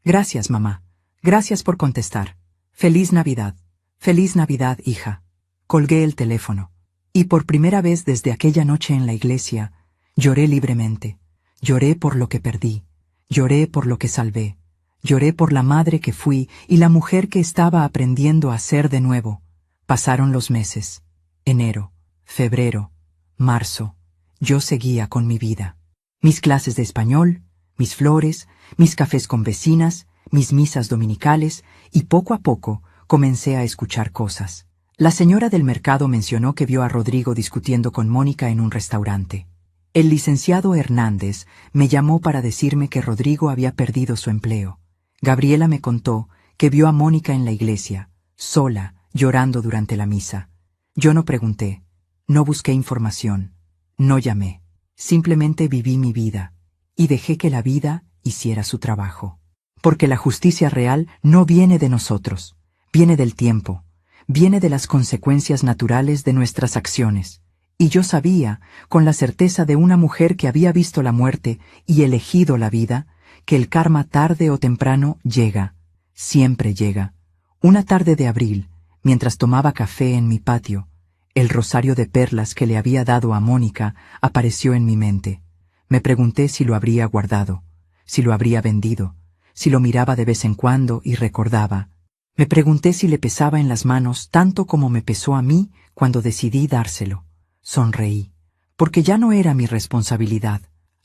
Gracias, mamá. Gracias por contestar. Feliz Navidad. Feliz Navidad, hija». Colgué el teléfono. Y por primera vez desde aquella noche en la iglesia, lloré libremente. Lloré por lo que perdí. Lloré por lo que salvé. Lloré por la madre que fui y la mujer que estaba aprendiendo a ser de nuevo. Pasaron los meses. Enero, febrero, marzo. Yo seguía con mi vida. Mis clases de español, mis flores, mis cafés con vecinas, mis misas dominicales, y poco a poco comencé a escuchar cosas. La señora del mercado mencionó que vio a Rodrigo discutiendo con Mónica en un restaurante. El licenciado Hernández me llamó para decirme que Rodrigo había perdido su empleo. Gabriela me contó que vio a Mónica en la iglesia, sola, llorando durante la misa. Yo no pregunté, no busqué información, no llamé. Simplemente viví mi vida y dejé que la vida hiciera su trabajo. Porque la justicia real no viene de nosotros, viene del tiempo, viene de las consecuencias naturales de nuestras acciones. Y yo sabía, con la certeza de una mujer que había visto la muerte y elegido la vida, que el karma tarde o temprano llega, siempre llega. Una tarde de abril, mientras tomaba café en mi patio, el rosario de perlas que le había dado a Mónica apareció en mi mente. Me pregunté si lo habría guardado, si lo habría vendido, si lo miraba de vez en cuando y recordaba. Me pregunté si le pesaba en las manos tanto como me pesó a mí cuando decidí dárselo. Sonreí, porque ya no era mi responsabilidad.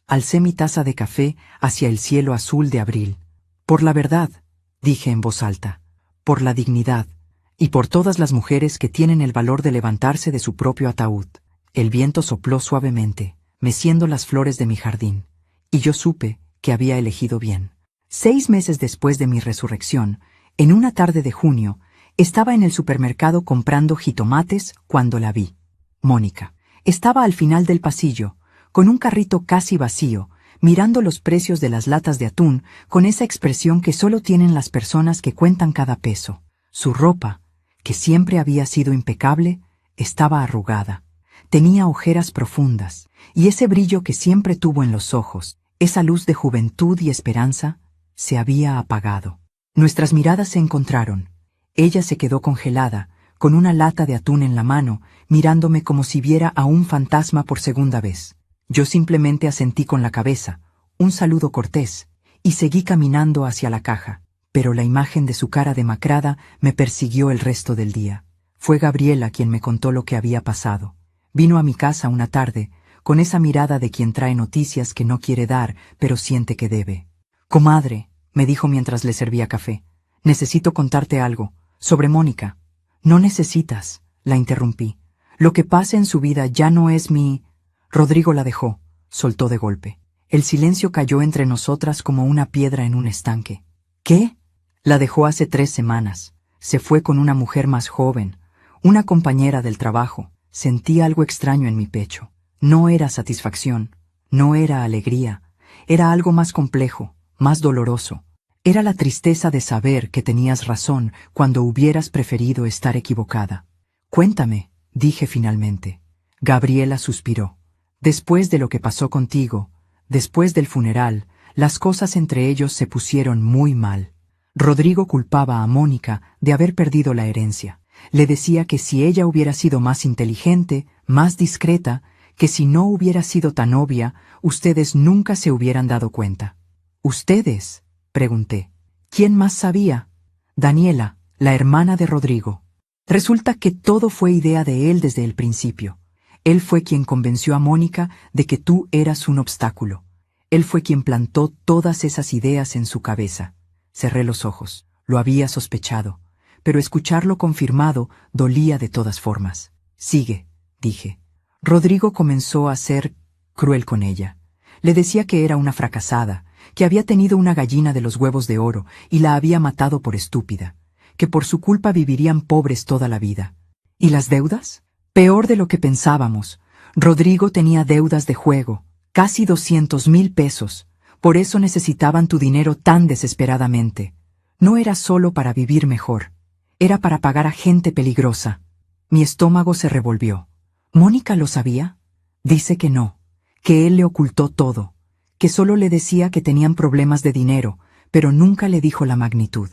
Alcé mi taza de café hacia el cielo azul de abril. Por la verdad, dije en voz alta, por la dignidad, y por todas las mujeres que tienen el valor de levantarse de su propio ataúd. El viento sopló suavemente, meciendo las flores de mi jardín, y yo supe que había elegido bien. 6 meses después de mi resurrección, en una tarde de junio, estaba en el supermercado comprando jitomates cuando la vi. Mónica estaba al final del pasillo, con un carrito casi vacío, mirando los precios de las latas de atún con esa expresión que solo tienen las personas que cuentan cada peso. Su ropa, que siempre había sido impecable, estaba arrugada. Tenía ojeras profundas, y ese brillo que siempre tuvo en los ojos, esa luz de juventud y esperanza, se había apagado. Nuestras miradas se encontraron. Ella se quedó congelada, con una lata de atún en la mano, mirándome como si viera a un fantasma por segunda vez. Yo simplemente asentí con la cabeza, un saludo cortés, y seguí caminando hacia la caja. Pero la imagen de su cara demacrada me persiguió el resto del día. Fue Gabriela quien me contó lo que había pasado. Vino a mi casa una tarde, con esa mirada de quien trae noticias que no quiere dar, pero siente que debe. «Comadre», me dijo mientras le servía café, «necesito contarte algo, sobre Mónica». «No necesitas», la interrumpí. «Lo que pasa en su vida ya no es mi...». Rodrigo la dejó, soltó de golpe. El silencio cayó entre nosotras como una piedra en un estanque. «¿Qué?». «La dejó hace 3 semanas. Se fue con una mujer más joven, una compañera del trabajo». Sentí algo extraño en mi pecho. No era satisfacción, no era alegría, era algo más complejo, más doloroso. Era la tristeza de saber que tenías razón cuando hubieras preferido estar equivocada. «Cuéntame», dije finalmente. Gabriela suspiró. «Después de lo que pasó contigo, después del funeral, las cosas entre ellos se pusieron muy mal. Rodrigo culpaba a Mónica de haber perdido la herencia. Le decía que si ella hubiera sido más inteligente, más discreta, que si no hubiera sido tan obvia, ustedes nunca se hubieran dado cuenta». «¿Ustedes?», pregunté. «¿Quién más sabía?». «Daniela, la hermana de Rodrigo. Resulta que todo fue idea de él desde el principio. Él fue quien convenció a Mónica de que tú eras un obstáculo. Él fue quien plantó todas esas ideas en su cabeza». Cerré los ojos. Lo había sospechado, pero escucharlo confirmado dolía de todas formas. «Sigue», dije. «Rodrigo comenzó a ser cruel con ella. Le decía que era una fracasada, que había tenido una gallina de los huevos de oro y la había matado por estúpida, que por su culpa vivirían pobres toda la vida. ¿Y las deudas? Peor de lo que pensábamos. Rodrigo tenía deudas de juego, casi 200,000 pesos. Por eso necesitaban tu dinero tan desesperadamente. No era solo para vivir mejor, era para pagar a gente peligrosa». Mi estómago se revolvió. ¿Mónica lo sabía? Dice que no, que él le ocultó todo, que solo le decía que tenían problemas de dinero, pero nunca le dijo la magnitud.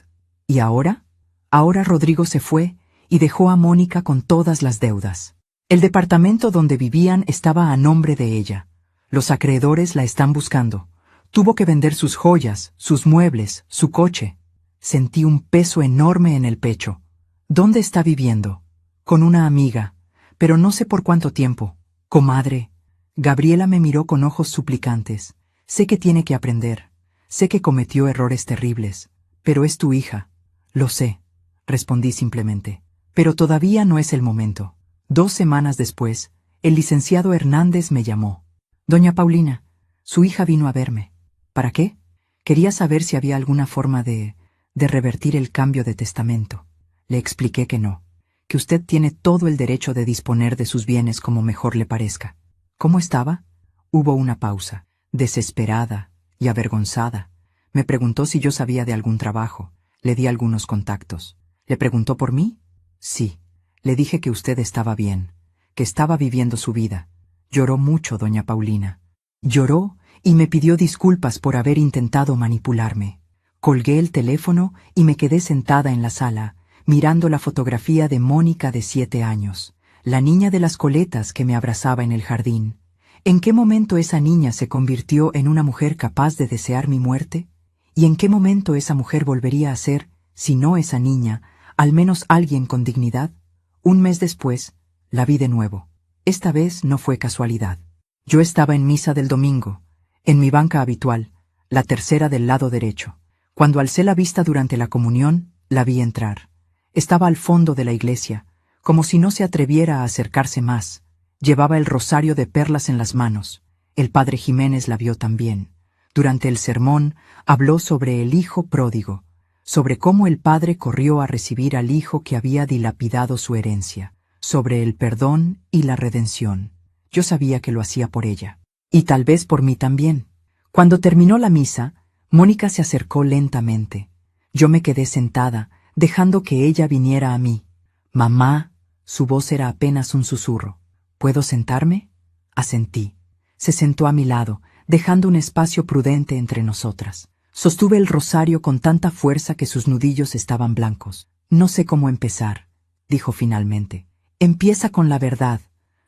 ¿Y ahora? Ahora Rodrigo se fue y dejó a Mónica con todas las deudas. El departamento donde vivían estaba a nombre de ella. Los acreedores la están buscando. Tuvo que vender sus joyas, sus muebles, su coche. Sentí un peso enorme en el pecho. ¿Dónde está viviendo? Con una amiga, pero no sé por cuánto tiempo. Comadre. Gabriela me miró con ojos suplicantes. Sé que tiene que aprender. Sé que cometió errores terribles, pero es tu hija. Lo sé, respondí simplemente. Pero todavía no es el momento. 2 semanas después, el licenciado Hernández me llamó. Doña Paulina, su hija vino a verme. ¿Para qué? Quería saber si había alguna forma de revertir el cambio de testamento. Le expliqué que no, que usted tiene todo el derecho de disponer de sus bienes como mejor le parezca. ¿Cómo estaba? Hubo una pausa, desesperada y avergonzada. Me preguntó si yo sabía de algún trabajo. Le di algunos contactos. ¿Le preguntó por mí? Sí. Le dije que usted estaba bien, que estaba viviendo su vida. Lloró mucho, doña Paulina. Lloró y me pidió disculpas por haber intentado manipularme. Colgué el teléfono y me quedé sentada en la sala, mirando la fotografía de Mónica de 7 años, la niña de las coletas que me abrazaba en el jardín. ¿En qué momento esa niña se convirtió en una mujer capaz de desear mi muerte? ¿Y en qué momento esa mujer volvería a ser, si no esa niña, al menos alguien con dignidad? Un mes después, la vi de nuevo. Esta vez no fue casualidad. Yo estaba en misa del domingo, en mi banca habitual, la tercera del lado derecho. Cuando alcé la vista durante la comunión, la vi entrar. Estaba al fondo de la iglesia, como si no se atreviera a acercarse más. Llevaba el rosario de perlas en las manos. El padre Jiménez la vio también. Durante el sermón, habló sobre el hijo pródigo, sobre cómo el padre corrió a recibir al hijo que había dilapidado su herencia, sobre el perdón y la redención. Yo sabía que lo hacía por ella, y tal vez por mí también. Cuando terminó la misa, Mónica se acercó lentamente. Yo me quedé sentada, dejando que ella viniera a mí. Mamá, su voz era apenas un susurro. ¿Puedo sentarme? Asentí. Se sentó a mi lado, dejando un espacio prudente entre nosotras. Sostuve el rosario con tanta fuerza que sus nudillos estaban blancos. No sé cómo empezar, dijo finalmente. Empieza con la verdad,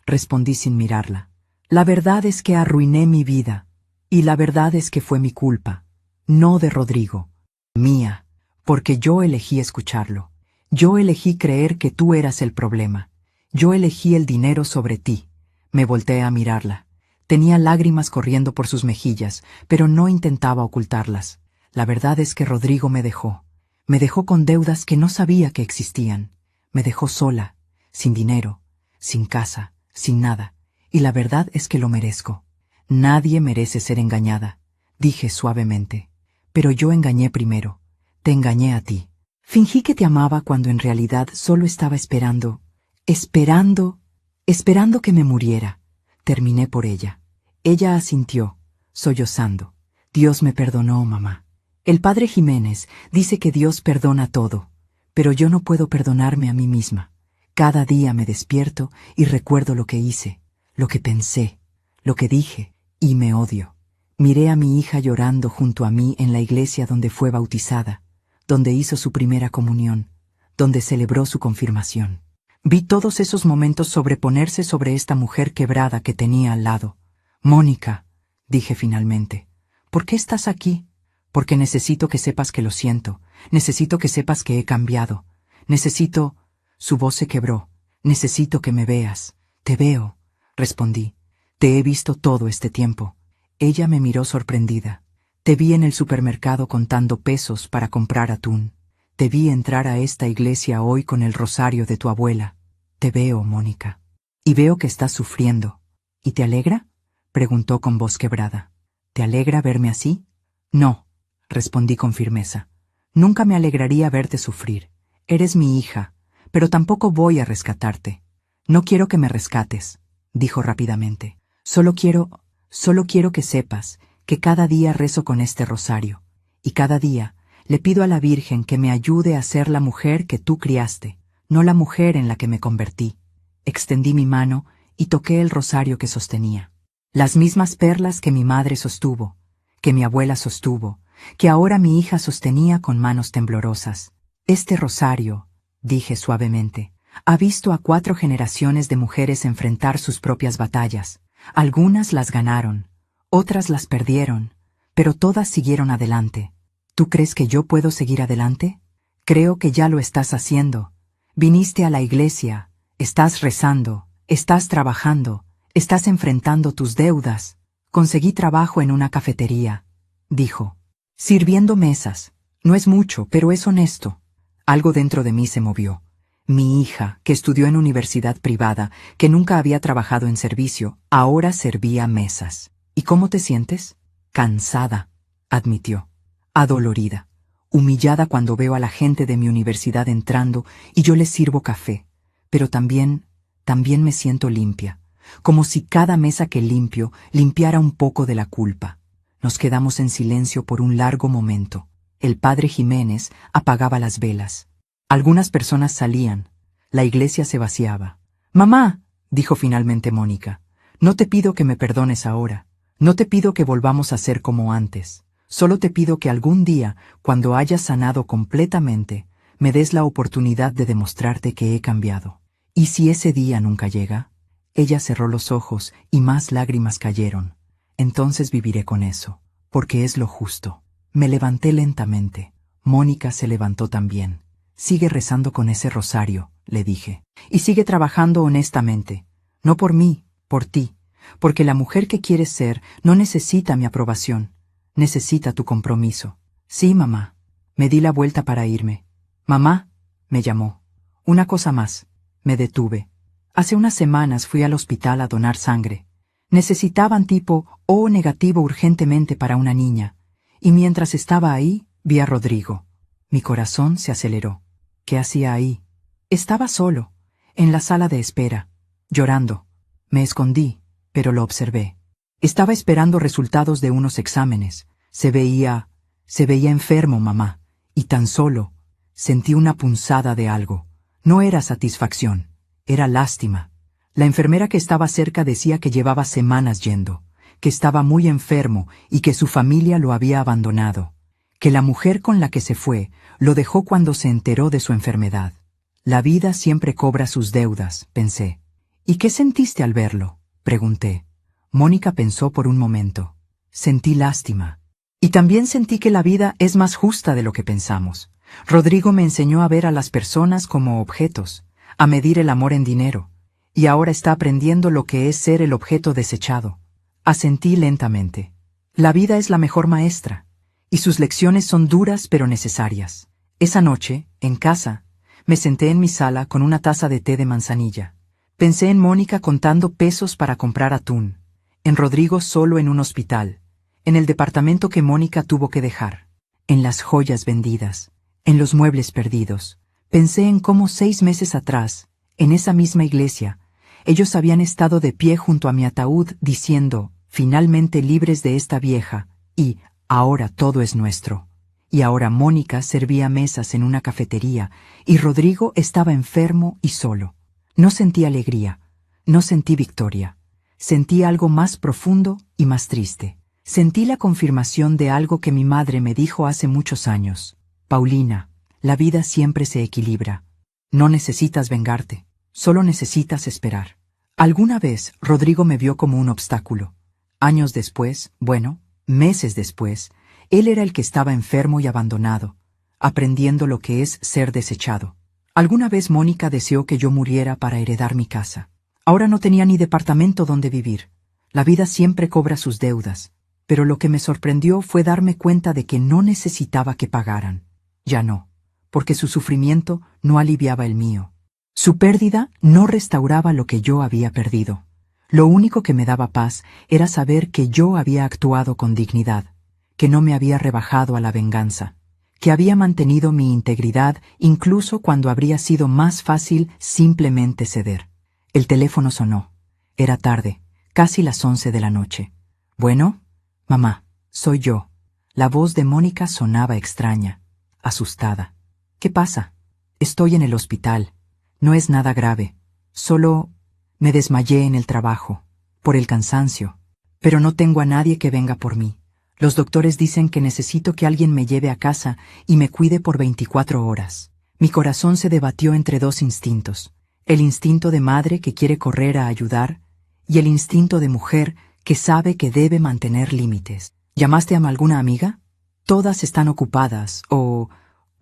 respondí sin mirarla. La verdad es que arruiné mi vida, y la verdad es que fue mi culpa, no de Rodrigo, mía, porque yo elegí escucharlo. Yo elegí creer que tú eras el problema. Yo elegí el dinero sobre ti. Me volteé a mirarla. Tenía lágrimas corriendo por sus mejillas, pero no intentaba ocultarlas. La verdad es que Rodrigo me dejó. Me dejó con deudas que no sabía que existían. Me dejó sola, sin dinero, sin casa, sin nada. Y la verdad es que lo merezco. Nadie merece ser engañada, dije suavemente. Pero yo engañé primero. Te engañé a ti. Fingí que te amaba cuando en realidad solo estaba esperando que me muriera. Terminé por ella. Ella asintió, sollozando. Dios me perdonó, mamá. El padre Jiménez dice que Dios perdona todo, pero yo no puedo perdonarme a mí misma. Cada día me despierto y recuerdo lo que hice, lo que pensé, lo que dije, y me odio. Miré a mi hija llorando junto a mí en la iglesia donde fue bautizada, donde hizo su primera comunión, donde celebró su confirmación. Vi todos esos momentos sobreponerse sobre esta mujer quebrada que tenía al lado. Mónica, dije finalmente, ¿por qué estás aquí? Porque necesito que sepas que lo siento, necesito que sepas que he cambiado, necesito... Su voz se quebró. Necesito que me veas. Te veo, respondí. Te he visto todo este tiempo. Ella me miró sorprendida. Te vi en el supermercado contando pesos para comprar atún. Te vi entrar a esta iglesia hoy con el rosario de tu abuela. Te veo, Mónica. Y veo que estás sufriendo. ¿Y te alegra? Preguntó con voz quebrada. ¿Te alegra verme así? No, respondí con firmeza. Nunca me alegraría verte sufrir. Eres mi hija, pero tampoco voy a rescatarte. No quiero que me rescates, dijo rápidamente. Solo quiero que sepas que cada día rezo con este rosario, y cada día le pido a la Virgen que me ayude a ser la mujer que tú criaste, no la mujer en la que me convertí. Extendí mi mano y toqué el rosario que sostenía. Las mismas perlas que mi madre sostuvo, que mi abuela sostuvo, que ahora mi hija sostenía con manos temblorosas. Este rosario, dije suavemente, ha visto a 4 generaciones de mujeres enfrentar sus propias batallas. Algunas las ganaron, otras las perdieron, pero todas siguieron adelante. ¿Tú crees que yo puedo seguir adelante? Creo que ya lo estás haciendo. Viniste a la iglesia, estás rezando, estás trabajando, estás enfrentando tus deudas. Conseguí trabajo en una cafetería, dijo. Sirviendo mesas. No es mucho, pero es honesto. Algo dentro de mí se movió. Mi hija, que estudió en universidad privada, que nunca había trabajado en servicio, ahora servía mesas. ¿Y cómo te sientes? Cansada, admitió. Adolorida, humillada cuando veo a la gente de mi universidad entrando y yo les sirvo café. Pero también me siento limpia, como si cada mesa que limpio limpiara un poco de la culpa. Nos quedamos en silencio por un largo momento. El padre Jiménez apagaba las velas. Algunas personas salían. La iglesia se vaciaba. «Mamá», dijo finalmente Mónica, «no te pido que me perdones ahora. No te pido que volvamos a ser como antes. Solo te pido que algún día, cuando hayas sanado completamente, me des la oportunidad de demostrarte que he cambiado. ¿Y si ese día nunca llega?». Ella cerró los ojos y más lágrimas cayeron. «Entonces viviré con eso, porque es lo justo». Me levanté lentamente. Mónica se levantó también. «Sigue rezando con ese rosario», le dije. «Y sigue trabajando honestamente. No por mí, por ti. Porque la mujer que quieres ser no necesita mi aprobación. Necesita tu compromiso». «Sí, mamá». Me di la vuelta para irme. «Mamá», me llamó. «Una cosa más». Me detuve. Hace unas semanas fui al hospital a donar sangre. Necesitaban tipo O negativo urgentemente para una niña. Y mientras estaba ahí, vi a Rodrigo. Mi corazón se aceleró. ¿Qué hacía ahí? Estaba solo, en la sala de espera, llorando. Me escondí, pero lo observé. Estaba esperando resultados de unos exámenes. Se veía enfermo, mamá, y tan solo sentí una punzada de algo. No era satisfacción, era lástima. La enfermera que estaba cerca decía que llevaba semanas yendo, que estaba muy enfermo y que su familia lo había abandonado, que la mujer con la que se fue lo dejó cuando se enteró de su enfermedad. La vida siempre cobra sus deudas, pensé. ¿Y qué sentiste al verlo?, pregunté. Mónica pensó por un momento. Sentí lástima. Y también sentí que la vida es más justa de lo que pensamos. Rodrigo me enseñó a ver a las personas como objetos, a medir el amor en dinero, y ahora está aprendiendo lo que es ser el objeto desechado. Asentí lentamente. La vida es la mejor maestra, y sus lecciones son duras pero necesarias. Esa noche, en casa, me senté en mi sala con una taza de té de manzanilla. Pensé en Mónica contando pesos para comprar atún, en Rodrigo solo en un hospital, en el departamento que Mónica tuvo que dejar, en las joyas vendidas, en los muebles perdidos. Pensé en cómo 6 meses atrás, en esa misma iglesia, ellos habían estado de pie junto a mi ataúd diciendo, finalmente libres de esta vieja, y ahora todo es nuestro. Y ahora Mónica servía mesas en una cafetería, y Rodrigo estaba enfermo y solo. No sentí alegría, no sentí victoria. Sentí algo más profundo y más triste. Sentí la confirmación de algo que mi madre me dijo hace muchos años. Paulina, la vida siempre se equilibra. No necesitas vengarte, solo necesitas esperar. Alguna vez Rodrigo me vio como un obstáculo. Años después, meses después, él era el que estaba enfermo y abandonado, aprendiendo lo que es ser desechado. Alguna vez Mónica deseó que yo muriera para heredar mi casa. Ahora no tenía ni departamento donde vivir. La vida siempre cobra sus deudas, pero lo que me sorprendió fue darme cuenta de que no necesitaba que pagaran. Ya no, porque su sufrimiento no aliviaba el mío. Su pérdida no restauraba lo que yo había perdido. Lo único que me daba paz era saber que yo había actuado con dignidad, que no me había rebajado a la venganza, que había mantenido mi integridad incluso cuando habría sido más fácil simplemente ceder. El teléfono sonó. Era tarde, casi las 11 de la noche. «Bueno, mamá, soy yo». La voz de Mónica sonaba extraña, asustada. «¿Qué pasa?» «Estoy en el hospital. No es nada grave. Solo me desmayé en el trabajo, por el cansancio. Pero no tengo a nadie que venga por mí. Los doctores dicen que necesito que alguien me lleve a casa y me cuide por 24 horas. Mi corazón se debatió entre 2 instintos. El instinto de madre que quiere correr a ayudar y el instinto de mujer que sabe que debe mantener límites. ¿Llamaste a alguna amiga? Todas están ocupadas o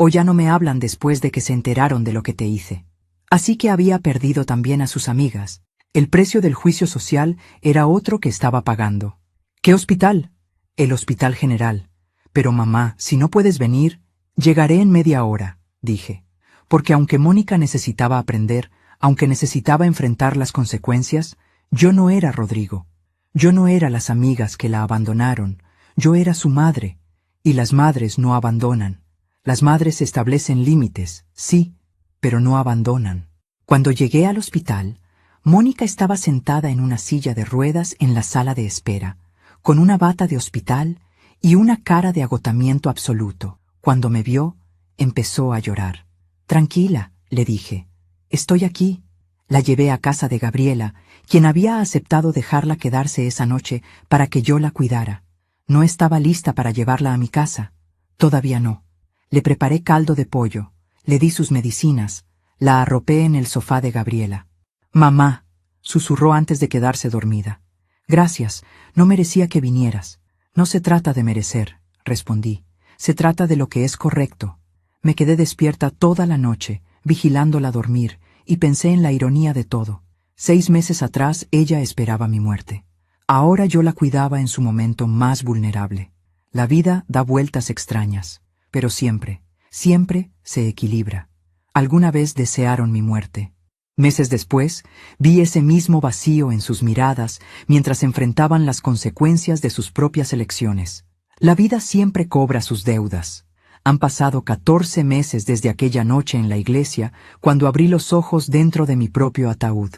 ya no me hablan después de que se enteraron de lo que te hice. Así que había perdido también a sus amigas. El precio del juicio social era otro que estaba pagando. ¿Qué hospital? El Hospital General. Pero mamá, si no puedes venir, llegaré en media hora, dije. porque aunque Mónica necesitaba aprender, aunque necesitaba enfrentar las consecuencias, yo no era Rodrigo. Yo no era las amigas que la abandonaron, yo era su madre, y las madres no abandonan. Las madres establecen límites, sí, pero no abandonan. Cuando llegué al hospital, Mónica estaba sentada en una silla de ruedas en la sala de espera, con una bata de hospital y una cara de agotamiento absoluto. Cuando me vio, empezó a llorar. Tranquila, le dije, estoy aquí. La llevé a casa de Gabriela, quien había aceptado dejarla quedarse esa noche para que yo la cuidara. No estaba lista para llevarla a mi casa. Todavía no. Le preparé caldo de pollo, le di sus medicinas, la arropé en el sofá de Gabriela. Mamá, susurró antes de quedarse dormida. Gracias, no merecía que vinieras. No se trata de merecer, respondí. Se trata de lo que es correcto. Me quedé despierta toda la noche, vigilándola dormir, y pensé en la ironía de todo. 6 meses atrás ella esperaba mi muerte. Ahora yo la cuidaba en su momento más vulnerable. La vida da vueltas extrañas, pero siempre, siempre se equilibra. Alguna vez desearon mi muerte. Meses después, vi ese mismo vacío en sus miradas mientras enfrentaban las consecuencias de sus propias elecciones. La vida siempre cobra sus deudas. Han pasado 14 meses desde aquella noche en la iglesia, cuando abrí los ojos dentro de mi propio ataúd.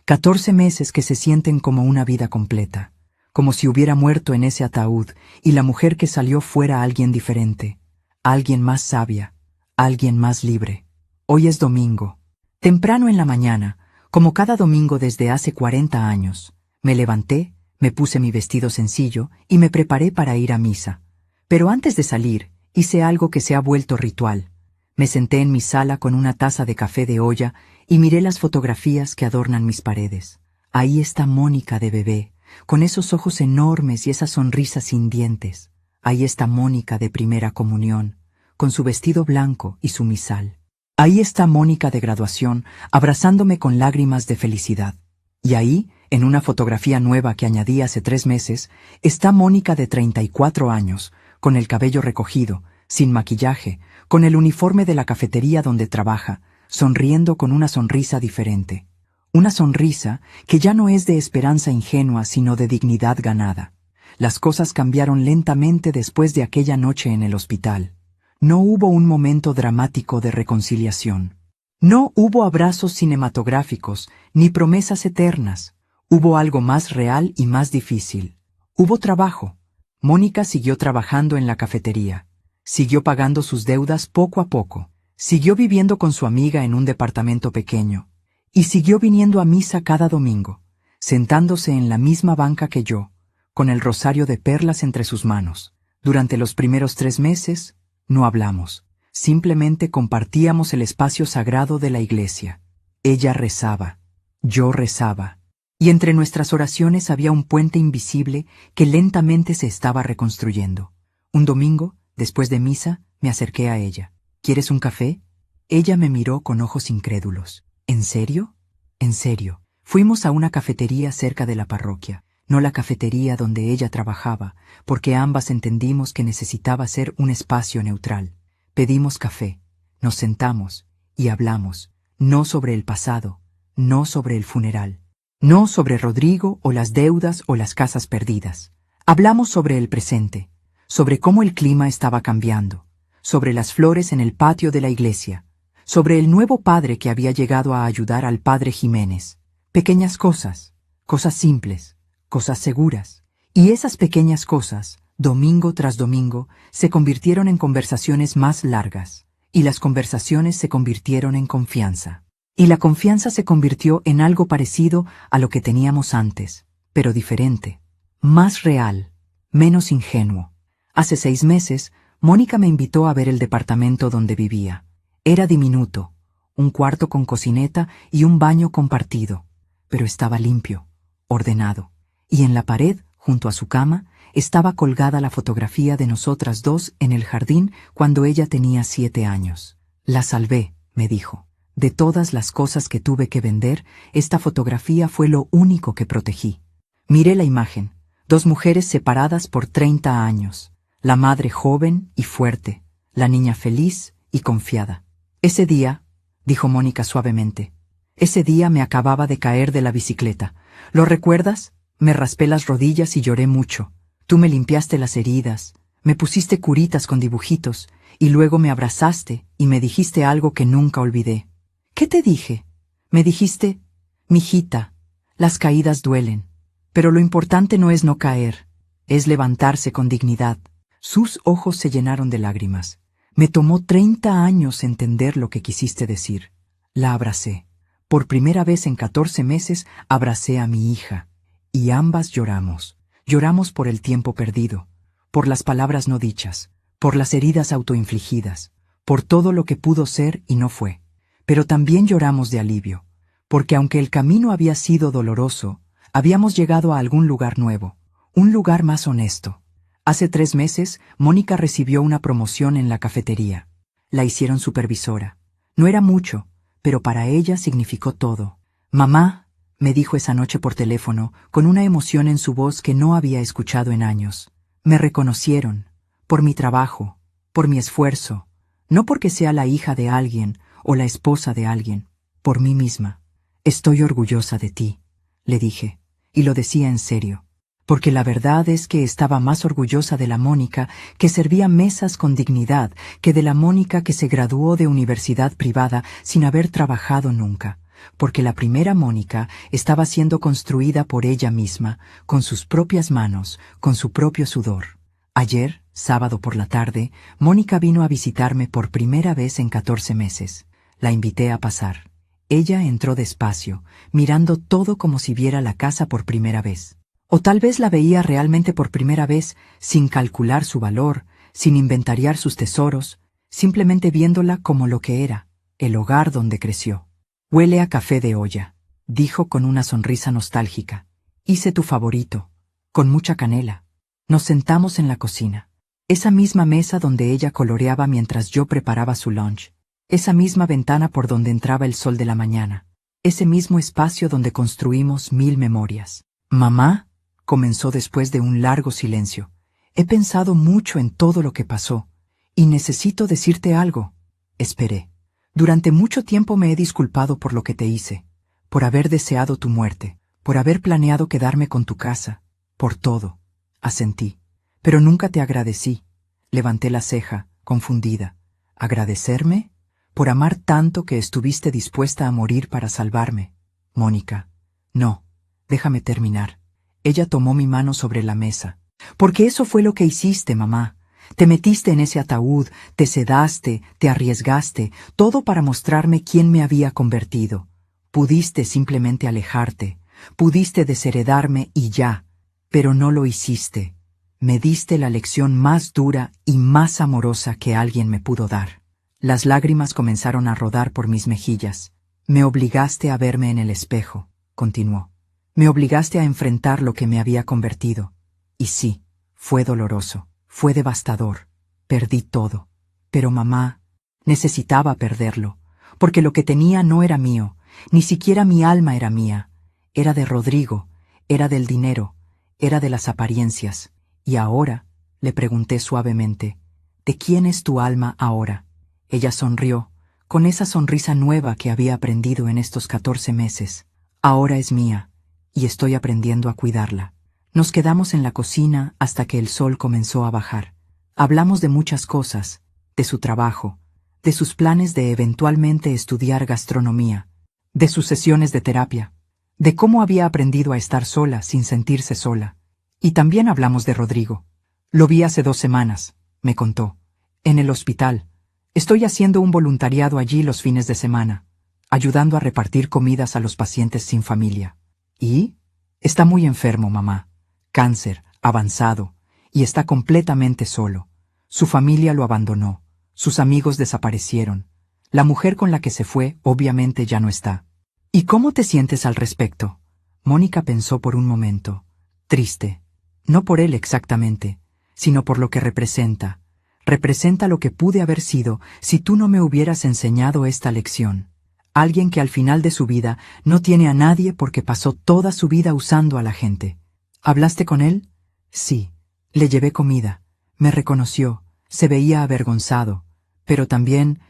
14 meses que se sienten como una vida completa, como si hubiera muerto en ese ataúd y la mujer que salió fuera alguien diferente, alguien más sabia, alguien más libre. Hoy es domingo. Temprano en la mañana, como cada domingo desde hace 40 años, me levanté, me puse mi vestido sencillo y me preparé para ir a misa. Pero antes de salir, hice algo que se ha vuelto ritual. Me senté en mi sala con una taza de café de olla y miré las fotografías que adornan mis paredes. Ahí está Mónica de bebé, con esos ojos enormes y esa sonrisa sin dientes. Ahí está Mónica de primera comunión, con su vestido blanco y su misal. Ahí está Mónica de graduación, abrazándome con lágrimas de felicidad. Y ahí, en una fotografía nueva que añadí hace 3 meses, está Mónica de 34 años, con el cabello recogido, sin maquillaje, con el uniforme de la cafetería donde trabaja, sonriendo con una sonrisa diferente. Una sonrisa que ya no es de esperanza ingenua, sino de dignidad ganada. Las cosas cambiaron lentamente después de aquella noche en el hospital. No hubo un momento dramático de reconciliación. No hubo abrazos cinematográficos, ni promesas eternas. Hubo algo más real y más difícil. Hubo trabajo. Mónica siguió trabajando en la cafetería. Siguió pagando sus deudas poco a poco. Siguió viviendo con su amiga en un departamento pequeño. Y siguió viniendo a misa cada domingo, sentándose en la misma banca que yo, con el rosario de perlas entre sus manos. Durante los primeros 3 meses, no hablamos, simplemente compartíamos el espacio sagrado de la iglesia. Ella rezaba, yo rezaba, y entre nuestras oraciones había un puente invisible que lentamente se estaba reconstruyendo. Un domingo, después de misa, me acerqué a ella. ¿Quieres un café? Ella me miró con ojos incrédulos. ¿En serio? En serio. Fuimos a una cafetería cerca de la parroquia, no la cafetería donde ella trabajaba, porque ambas entendimos que necesitaba ser un espacio neutral. Pedimos café, nos sentamos y hablamos, no sobre el pasado, no sobre el funeral, no sobre Rodrigo o las deudas o las casas perdidas. Hablamos sobre el presente, sobre cómo el clima estaba cambiando, sobre las flores en el patio de la iglesia, sobre el nuevo padre que había llegado a ayudar al padre Jiménez. Pequeñas cosas, cosas simples, cosas seguras. Y esas pequeñas cosas, domingo tras domingo, se convirtieron en conversaciones más largas. Y las conversaciones se convirtieron en confianza. Y la confianza se convirtió en algo parecido a lo que teníamos antes, pero diferente, más real, menos ingenuo. Hace 6 meses, Mónica me invitó a ver el departamento donde vivía. Era diminuto, un cuarto con cocineta y un baño compartido, pero estaba limpio, ordenado. Y en la pared, junto a su cama, estaba colgada la fotografía de nosotras dos en el jardín cuando ella tenía 7 años. La salvé, me dijo. De todas las cosas que tuve que vender, esta fotografía fue lo único que protegí. Miré la imagen, 2 mujeres separadas por 30 años, la madre joven y fuerte, la niña feliz y confiada. Ese día, dijo Mónica suavemente. Ese día me acababa de caer de la bicicleta. ¿Lo recuerdas? Me raspé las rodillas y lloré mucho. Tú me limpiaste las heridas, me pusiste curitas con dibujitos, y luego me abrazaste y me dijiste algo que nunca olvidé. ¿Qué te dije? Me dijiste, mijita, las caídas duelen, pero lo importante no es no caer, es levantarse con dignidad. Sus ojos se llenaron de lágrimas. Me tomó 30 años entender lo que quisiste decir. La abracé. Por primera vez en 14 meses abracé a mi hija, y ambas lloramos. Lloramos por el tiempo perdido, por las palabras no dichas, por las heridas autoinfligidas, por todo lo que pudo ser y no fue. Pero también lloramos de alivio, porque aunque el camino había sido doloroso, habíamos llegado a algún lugar nuevo, un lugar más honesto. Hace 3 meses, Mónica recibió una promoción en la cafetería. La hicieron supervisora. No era mucho, pero para ella significó todo. Mamá, me dijo esa noche por teléfono, con una emoción en su voz que no había escuchado en años. Me reconocieron, por mi trabajo, por mi esfuerzo, no porque sea la hija de alguien o la esposa de alguien, por mí misma. Estoy orgullosa de ti, le dije, y lo decía en serio, porque la verdad es que estaba más orgullosa de la Mónica que servía mesas con dignidad que de la Mónica que se graduó de universidad privada sin haber trabajado nunca, porque la primera Mónica estaba siendo construida por ella misma, con sus propias manos, con su propio sudor. Ayer, sábado por la tarde, Mónica vino a visitarme por primera vez en 14 meses. La invité a pasar. Ella entró despacio, mirando todo como si viera la casa por primera vez. O tal vez la veía realmente por primera vez, sin calcular su valor, sin inventariar sus tesoros, simplemente viéndola como lo que era, el hogar donde creció. Huele a café de olla, dijo con una sonrisa nostálgica. Hice tu favorito, con mucha canela. Nos sentamos en la cocina, esa misma mesa donde ella coloreaba mientras yo preparaba su lunch, esa misma ventana por donde entraba el sol de la mañana, ese mismo espacio donde construimos 1000 memorias. Mamá, comenzó después de un largo silencio, he pensado mucho en todo lo que pasó, y necesito decirte algo. Esperé. Durante mucho tiempo me he disculpado por lo que te hice, por haber deseado tu muerte, por haber planeado quedarme con tu casa, por todo. Asentí, pero nunca te agradecí. Levanté la ceja, confundida. ¿Agradecerme? Por amar tanto que estuviste dispuesta a morir para salvarme. Mónica. No, déjame terminar. Ella tomó mi mano sobre la mesa. Porque eso fue lo que hiciste, mamá. Te metiste en ese ataúd, te sedaste, te arriesgaste, todo para mostrarme quién me había convertido. Pudiste simplemente alejarte, pudiste desheredarme y ya, pero no lo hiciste. Me diste la lección más dura y más amorosa que alguien me pudo dar. Las lágrimas comenzaron a rodar por mis mejillas. Me obligaste a verme en el espejo, continuó. Me obligaste a enfrentar lo que me había convertido. Y sí, fue doloroso, fue devastador. Perdí todo. Pero mamá, necesitaba perderlo, porque lo que tenía no era mío, ni siquiera mi alma era mía. Era de Rodrigo, era del dinero, era de las apariencias. Y ahora, le pregunté suavemente, ¿de quién es tu alma ahora? Ella sonrió, con esa sonrisa nueva que había aprendido en estos 14 meses. Ahora es mía, y estoy aprendiendo a cuidarla. Nos quedamos en la cocina hasta que el sol comenzó a bajar. Hablamos de muchas cosas, de su trabajo, de sus planes de eventualmente estudiar gastronomía, de sus sesiones de terapia, de cómo había aprendido a estar sola sin sentirse sola. Y también hablamos de Rodrigo. Lo vi hace 2 semanas, me contó. En el hospital. Estoy haciendo un voluntariado allí los fines de semana, ayudando a repartir comidas a los pacientes sin familia. ¿Y? Está muy enfermo, mamá. Cáncer, avanzado, y está completamente solo. Su familia lo abandonó, sus amigos desaparecieron. La mujer con la que se fue, obviamente, ya no está. ¿Y cómo te sientes al respecto? Mónica pensó por un momento. Triste. No por él exactamente, sino por lo que representa. Representa lo que pude haber sido si tú no me hubieras enseñado esta lección. Alguien que al final de su vida no tiene a nadie porque pasó toda su vida usando a la gente. ¿Hablaste con él? Sí. Le llevé comida. Me reconoció. Se veía avergonzado. Pero también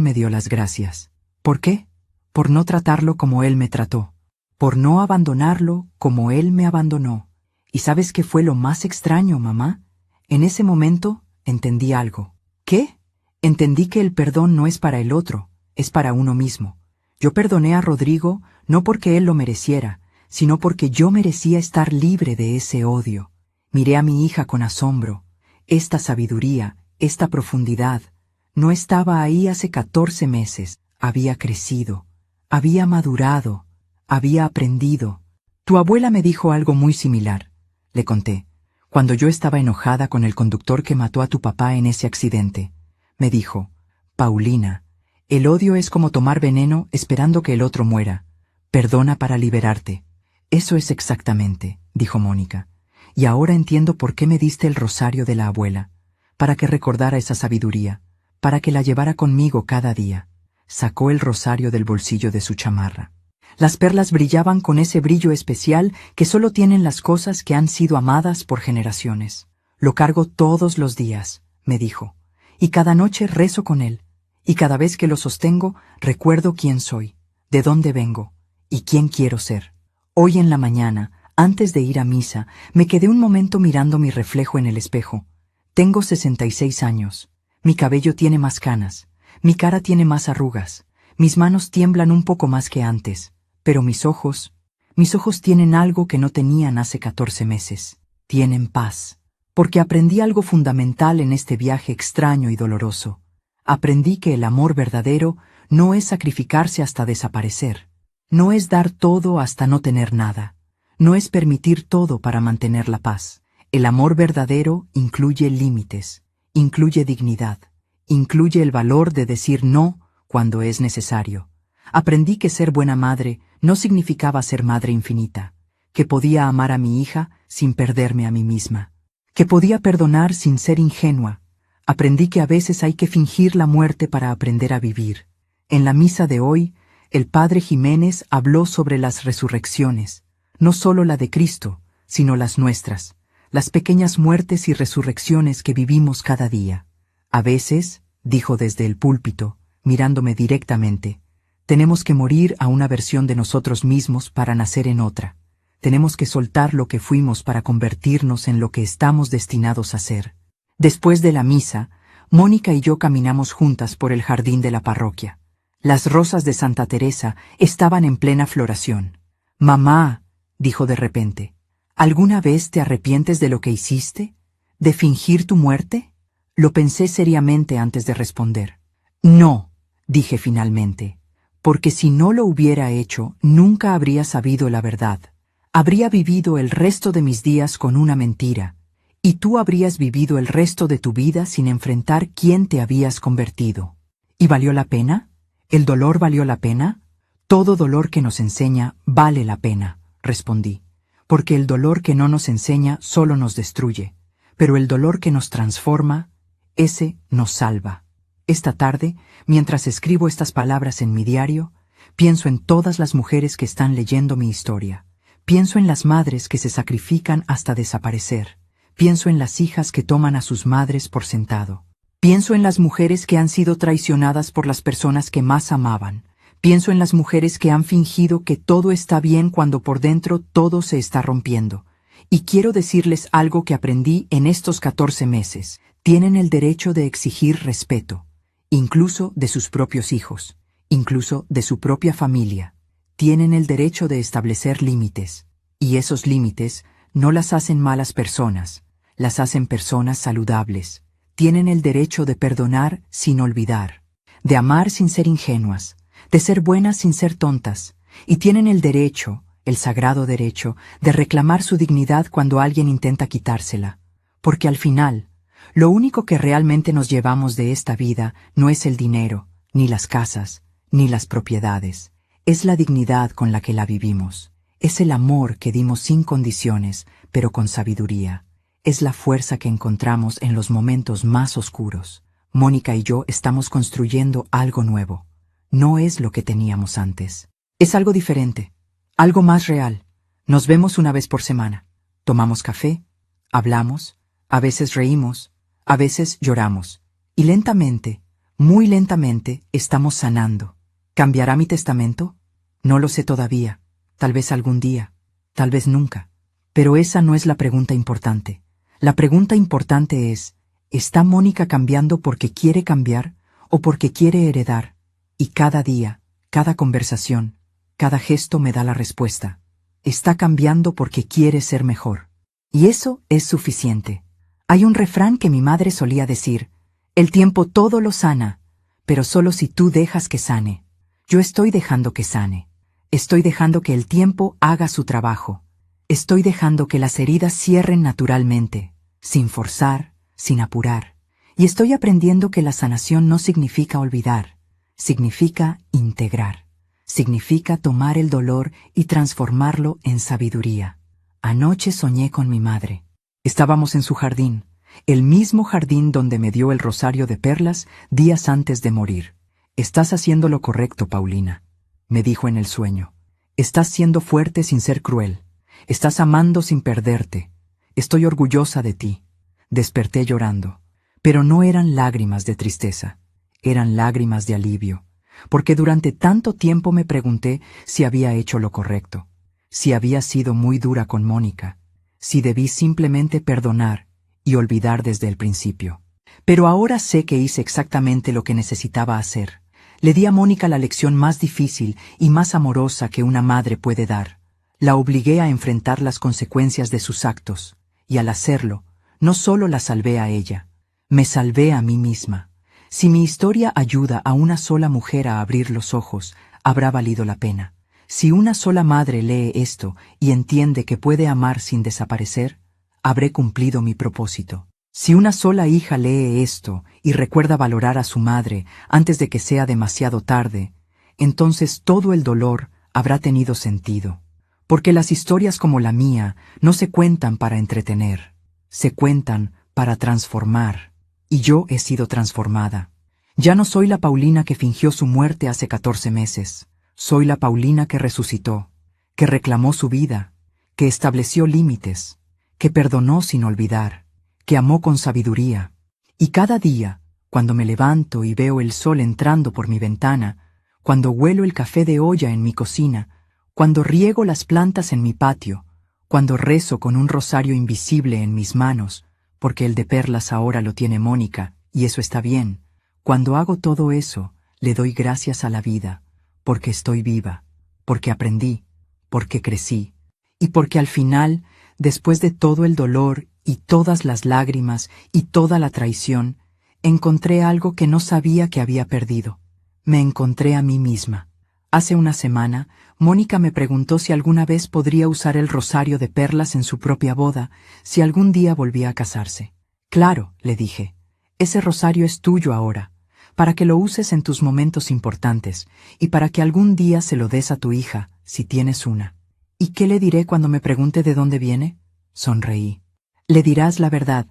me dio las gracias. ¿Por qué? Por no tratarlo como él me trató. Por no abandonarlo como él me abandonó. ¿Y sabes qué fue lo más extraño, mamá? En ese momento entendí algo. ¿Qué? Entendí que el perdón no es para el otro, es para uno mismo. Yo perdoné a Rodrigo no porque él lo mereciera, sino porque yo merecía estar libre de ese odio. Miré a mi hija con asombro. Esta sabiduría, esta profundidad, no estaba ahí hace 14 meses. Había crecido, había madurado, había aprendido. Tu abuela me dijo algo muy similar, le conté, cuando yo estaba enojada con el conductor que mató a tu papá en ese accidente. Me dijo, Paulina, el odio es como tomar veneno esperando que el otro muera. Perdona para liberarte. Eso es exactamente, dijo Mónica. Y ahora entiendo por qué me diste el rosario de la abuela, para que recordara esa sabiduría, para que la llevara conmigo cada día. Sacó el rosario del bolsillo de su chamarra. Las perlas brillaban con ese brillo especial que solo tienen las cosas que han sido amadas por generaciones. Lo cargo todos los días, me dijo, y cada noche rezo con él, y cada vez que lo sostengo recuerdo quién soy, de dónde vengo, y quién quiero ser. Hoy en la mañana, antes de ir a misa, me quedé un momento mirando mi reflejo en el espejo. Tengo 66 años. Mi cabello tiene más canas. Mi cara tiene más arrugas. Mis manos tiemblan un poco más que antes. Pero mis ojos tienen algo que no tenían hace 14 meses. Tienen paz. Porque aprendí algo fundamental en este viaje extraño y doloroso. Aprendí que el amor verdadero no es sacrificarse hasta desaparecer. No es dar todo hasta no tener nada. No es permitir todo para mantener la paz. El amor verdadero incluye límites, incluye dignidad, incluye el valor de decir no cuando es necesario. Aprendí que ser buena madre no significaba ser madre infinita, que podía amar a mi hija sin perderme a mí misma, que podía perdonar sin ser ingenua. Aprendí que a veces hay que fingir la muerte para aprender a vivir. En la misa de hoy, el padre Jiménez habló sobre las resurrecciones, no solo la de Cristo, sino las nuestras, las pequeñas muertes y resurrecciones que vivimos cada día. A veces, dijo desde el púlpito, mirándome directamente, tenemos que morir a una versión de nosotros mismos para nacer en otra. Tenemos que soltar lo que fuimos para convertirnos en lo que estamos destinados a ser. Después de la misa, Mónica y yo caminamos juntas por el jardín de la parroquia. Las rosas de Santa Teresa estaban en plena floración. Mamá, dijo de repente, ¿alguna vez te arrepientes de lo que hiciste? ¿De fingir tu muerte? Lo pensé seriamente antes de responder. No, dije finalmente, porque si no lo hubiera hecho, nunca habría sabido la verdad. Habría vivido el resto de mis días con una mentira, y tú habrías vivido el resto de tu vida sin enfrentar quién te habías convertido. ¿Y valió la pena? ¿El dolor valió la pena? Todo dolor que nos enseña vale la pena, respondí, porque el dolor que no nos enseña solo nos destruye, pero el dolor que nos transforma, ese nos salva. Esta tarde, mientras escribo estas palabras en mi diario, pienso en todas las mujeres que están leyendo mi historia. Pienso en las madres que se sacrifican hasta desaparecer. Pienso en las hijas que toman a sus madres por sentado. Pienso en las mujeres que han sido traicionadas por las personas que más amaban. Pienso en las mujeres que han fingido que todo está bien cuando por dentro todo se está rompiendo. Y quiero decirles algo que aprendí en estos 14 meses. Tienen el derecho de exigir respeto, incluso de sus propios hijos, incluso de su propia familia. Tienen el derecho de establecer límites, y esos límites no las hacen malas personas, las hacen personas saludables. Tienen el derecho de perdonar sin olvidar, de amar sin ser ingenuas, de ser buenas sin ser tontas, y tienen el derecho, el sagrado derecho, de reclamar su dignidad cuando alguien intenta quitársela, porque al final, lo único que realmente nos llevamos de esta vida no es el dinero, ni las casas, ni las propiedades, es la dignidad con la que la vivimos, es el amor que dimos sin condiciones, pero con sabiduría. Es la fuerza que encontramos en los momentos más oscuros. Mónica y yo estamos construyendo algo nuevo. No es lo que teníamos antes. Es algo diferente, algo más real. Nos vemos una vez por semana. Tomamos café, hablamos, a veces reímos, a veces lloramos. Y lentamente, muy lentamente, estamos sanando. ¿Cambiará mi testamento? No lo sé todavía. Tal vez algún día. Tal vez nunca. Pero esa no es la pregunta importante. La pregunta importante es, ¿está Mónica cambiando porque quiere cambiar o porque quiere heredar? Y cada día, cada conversación, cada gesto me da la respuesta. Está cambiando porque quiere ser mejor. Y eso es suficiente. Hay un refrán que mi madre solía decir, el tiempo todo lo sana, pero solo si tú dejas que sane. Yo estoy dejando que sane. Estoy dejando que el tiempo haga su trabajo. Estoy dejando que las heridas cierren naturalmente, sin forzar, sin apurar. Y estoy aprendiendo que la sanación no significa olvidar, significa integrar. Significa tomar el dolor y transformarlo en sabiduría. Anoche soñé con mi madre. Estábamos en su jardín, el mismo jardín donde me dio el rosario de perlas días antes de morir. Estás haciendo lo correcto, Paulina, me dijo en el sueño. Estás siendo fuerte sin ser cruel. Estás amando sin perderte. Estoy orgullosa de ti. Desperté llorando, pero no eran lágrimas de tristeza, eran lágrimas de alivio. Porque durante tanto tiempo me pregunté si había hecho lo correcto, si había sido muy dura con Mónica, si debí simplemente perdonar y olvidar desde el principio. Pero ahora sé que hice exactamente lo que necesitaba hacer. Le di a Mónica la lección más difícil y más amorosa que una madre puede dar. La obligué a enfrentar las consecuencias de sus actos, y al hacerlo, no solo la salvé a ella, me salvé a mí misma. Si mi historia ayuda a una sola mujer a abrir los ojos, habrá valido la pena. Si una sola madre lee esto y entiende que puede amar sin desaparecer, habré cumplido mi propósito. Si una sola hija lee esto y recuerda valorar a su madre antes de que sea demasiado tarde, entonces todo el dolor habrá tenido sentido. Porque las historias como la mía no se cuentan para entretener, se cuentan para transformar. Y yo he sido transformada. Ya no soy la Paulina que fingió su muerte hace 14 meses. Soy la Paulina que resucitó, que reclamó su vida, que estableció límites, que perdonó sin olvidar, que amó con sabiduría. Y cada día, cuando me levanto y veo el sol entrando por mi ventana, cuando huelo el café de olla en mi cocina, cuando riego las plantas en mi patio, cuando rezo con un rosario invisible en mis manos, porque el de perlas ahora lo tiene Mónica, y eso está bien. Cuando hago todo eso, le doy gracias a la vida, porque estoy viva, porque aprendí, porque crecí, y porque al final, después de todo el dolor y todas las lágrimas y toda la traición, encontré algo que no sabía que había perdido. Me encontré a mí misma. Hace una semana, Mónica me preguntó si alguna vez podría usar el rosario de perlas en su propia boda, si algún día volvía a casarse. Claro, le dije, ese rosario es tuyo ahora, para que lo uses en tus momentos importantes, y para que algún día se lo des a tu hija, si tienes una. ¿Y qué le diré cuando me pregunte de dónde viene? Sonreí. Le dirás la verdad,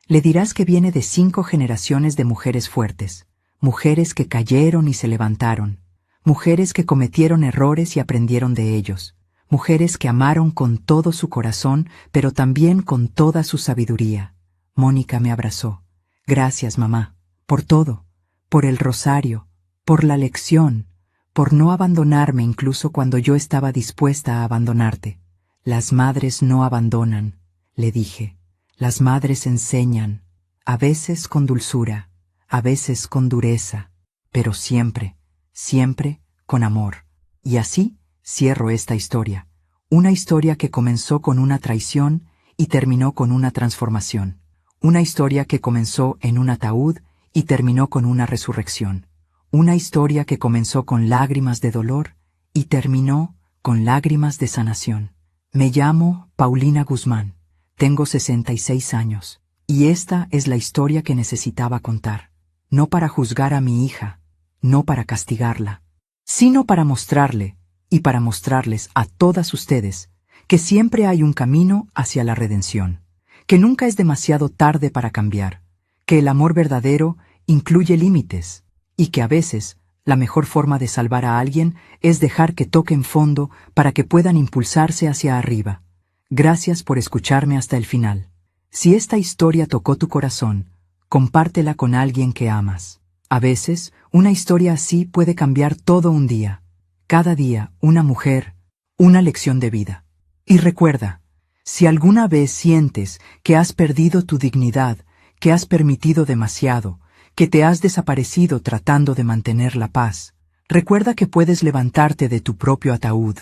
le dirás que viene de 5 generaciones de mujeres fuertes, mujeres que cayeron y se levantaron, mujeres que cometieron errores y aprendieron de ellos, mujeres que amaron con todo su corazón, pero también con toda su sabiduría. Mónica me abrazó. Gracias, mamá, por todo, por el rosario, por la lección, por no abandonarme incluso cuando yo estaba dispuesta a abandonarte. Las madres no abandonan, le dije. Las madres enseñan, a veces con dulzura, a veces con dureza, pero siempre, siempre con amor. Y así cierro esta historia. Una historia que comenzó con una traición y terminó con una transformación. Una historia que comenzó en un ataúd y terminó con una resurrección. Una historia que comenzó con lágrimas de dolor y terminó con lágrimas de sanación. Me llamo Paulina Guzmán. Tengo 66 años. Y esta es la historia que necesitaba contar. No para juzgar a mi hija, no para castigarla, sino para mostrarle, y para mostrarles a todas ustedes, que siempre hay un camino hacia la redención, que nunca es demasiado tarde para cambiar, que el amor verdadero incluye límites, y que a veces la mejor forma de salvar a alguien es dejar que toquen fondo para que puedan impulsarse hacia arriba. Gracias por escucharme hasta el final. Si esta historia tocó tu corazón, compártela con alguien que amas. A veces, una historia así puede cambiar todo un día. Cada día, una mujer, una lección de vida. Y recuerda, si alguna vez sientes que has perdido tu dignidad, que has permitido demasiado, que te has desaparecido tratando de mantener la paz, recuerda que puedes levantarte de tu propio ataúd.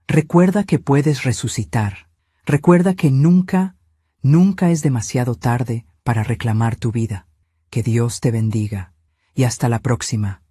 Recuerda que puedes resucitar. Recuerda que nunca, nunca es demasiado tarde para reclamar tu vida. Que Dios te bendiga. Y hasta la próxima.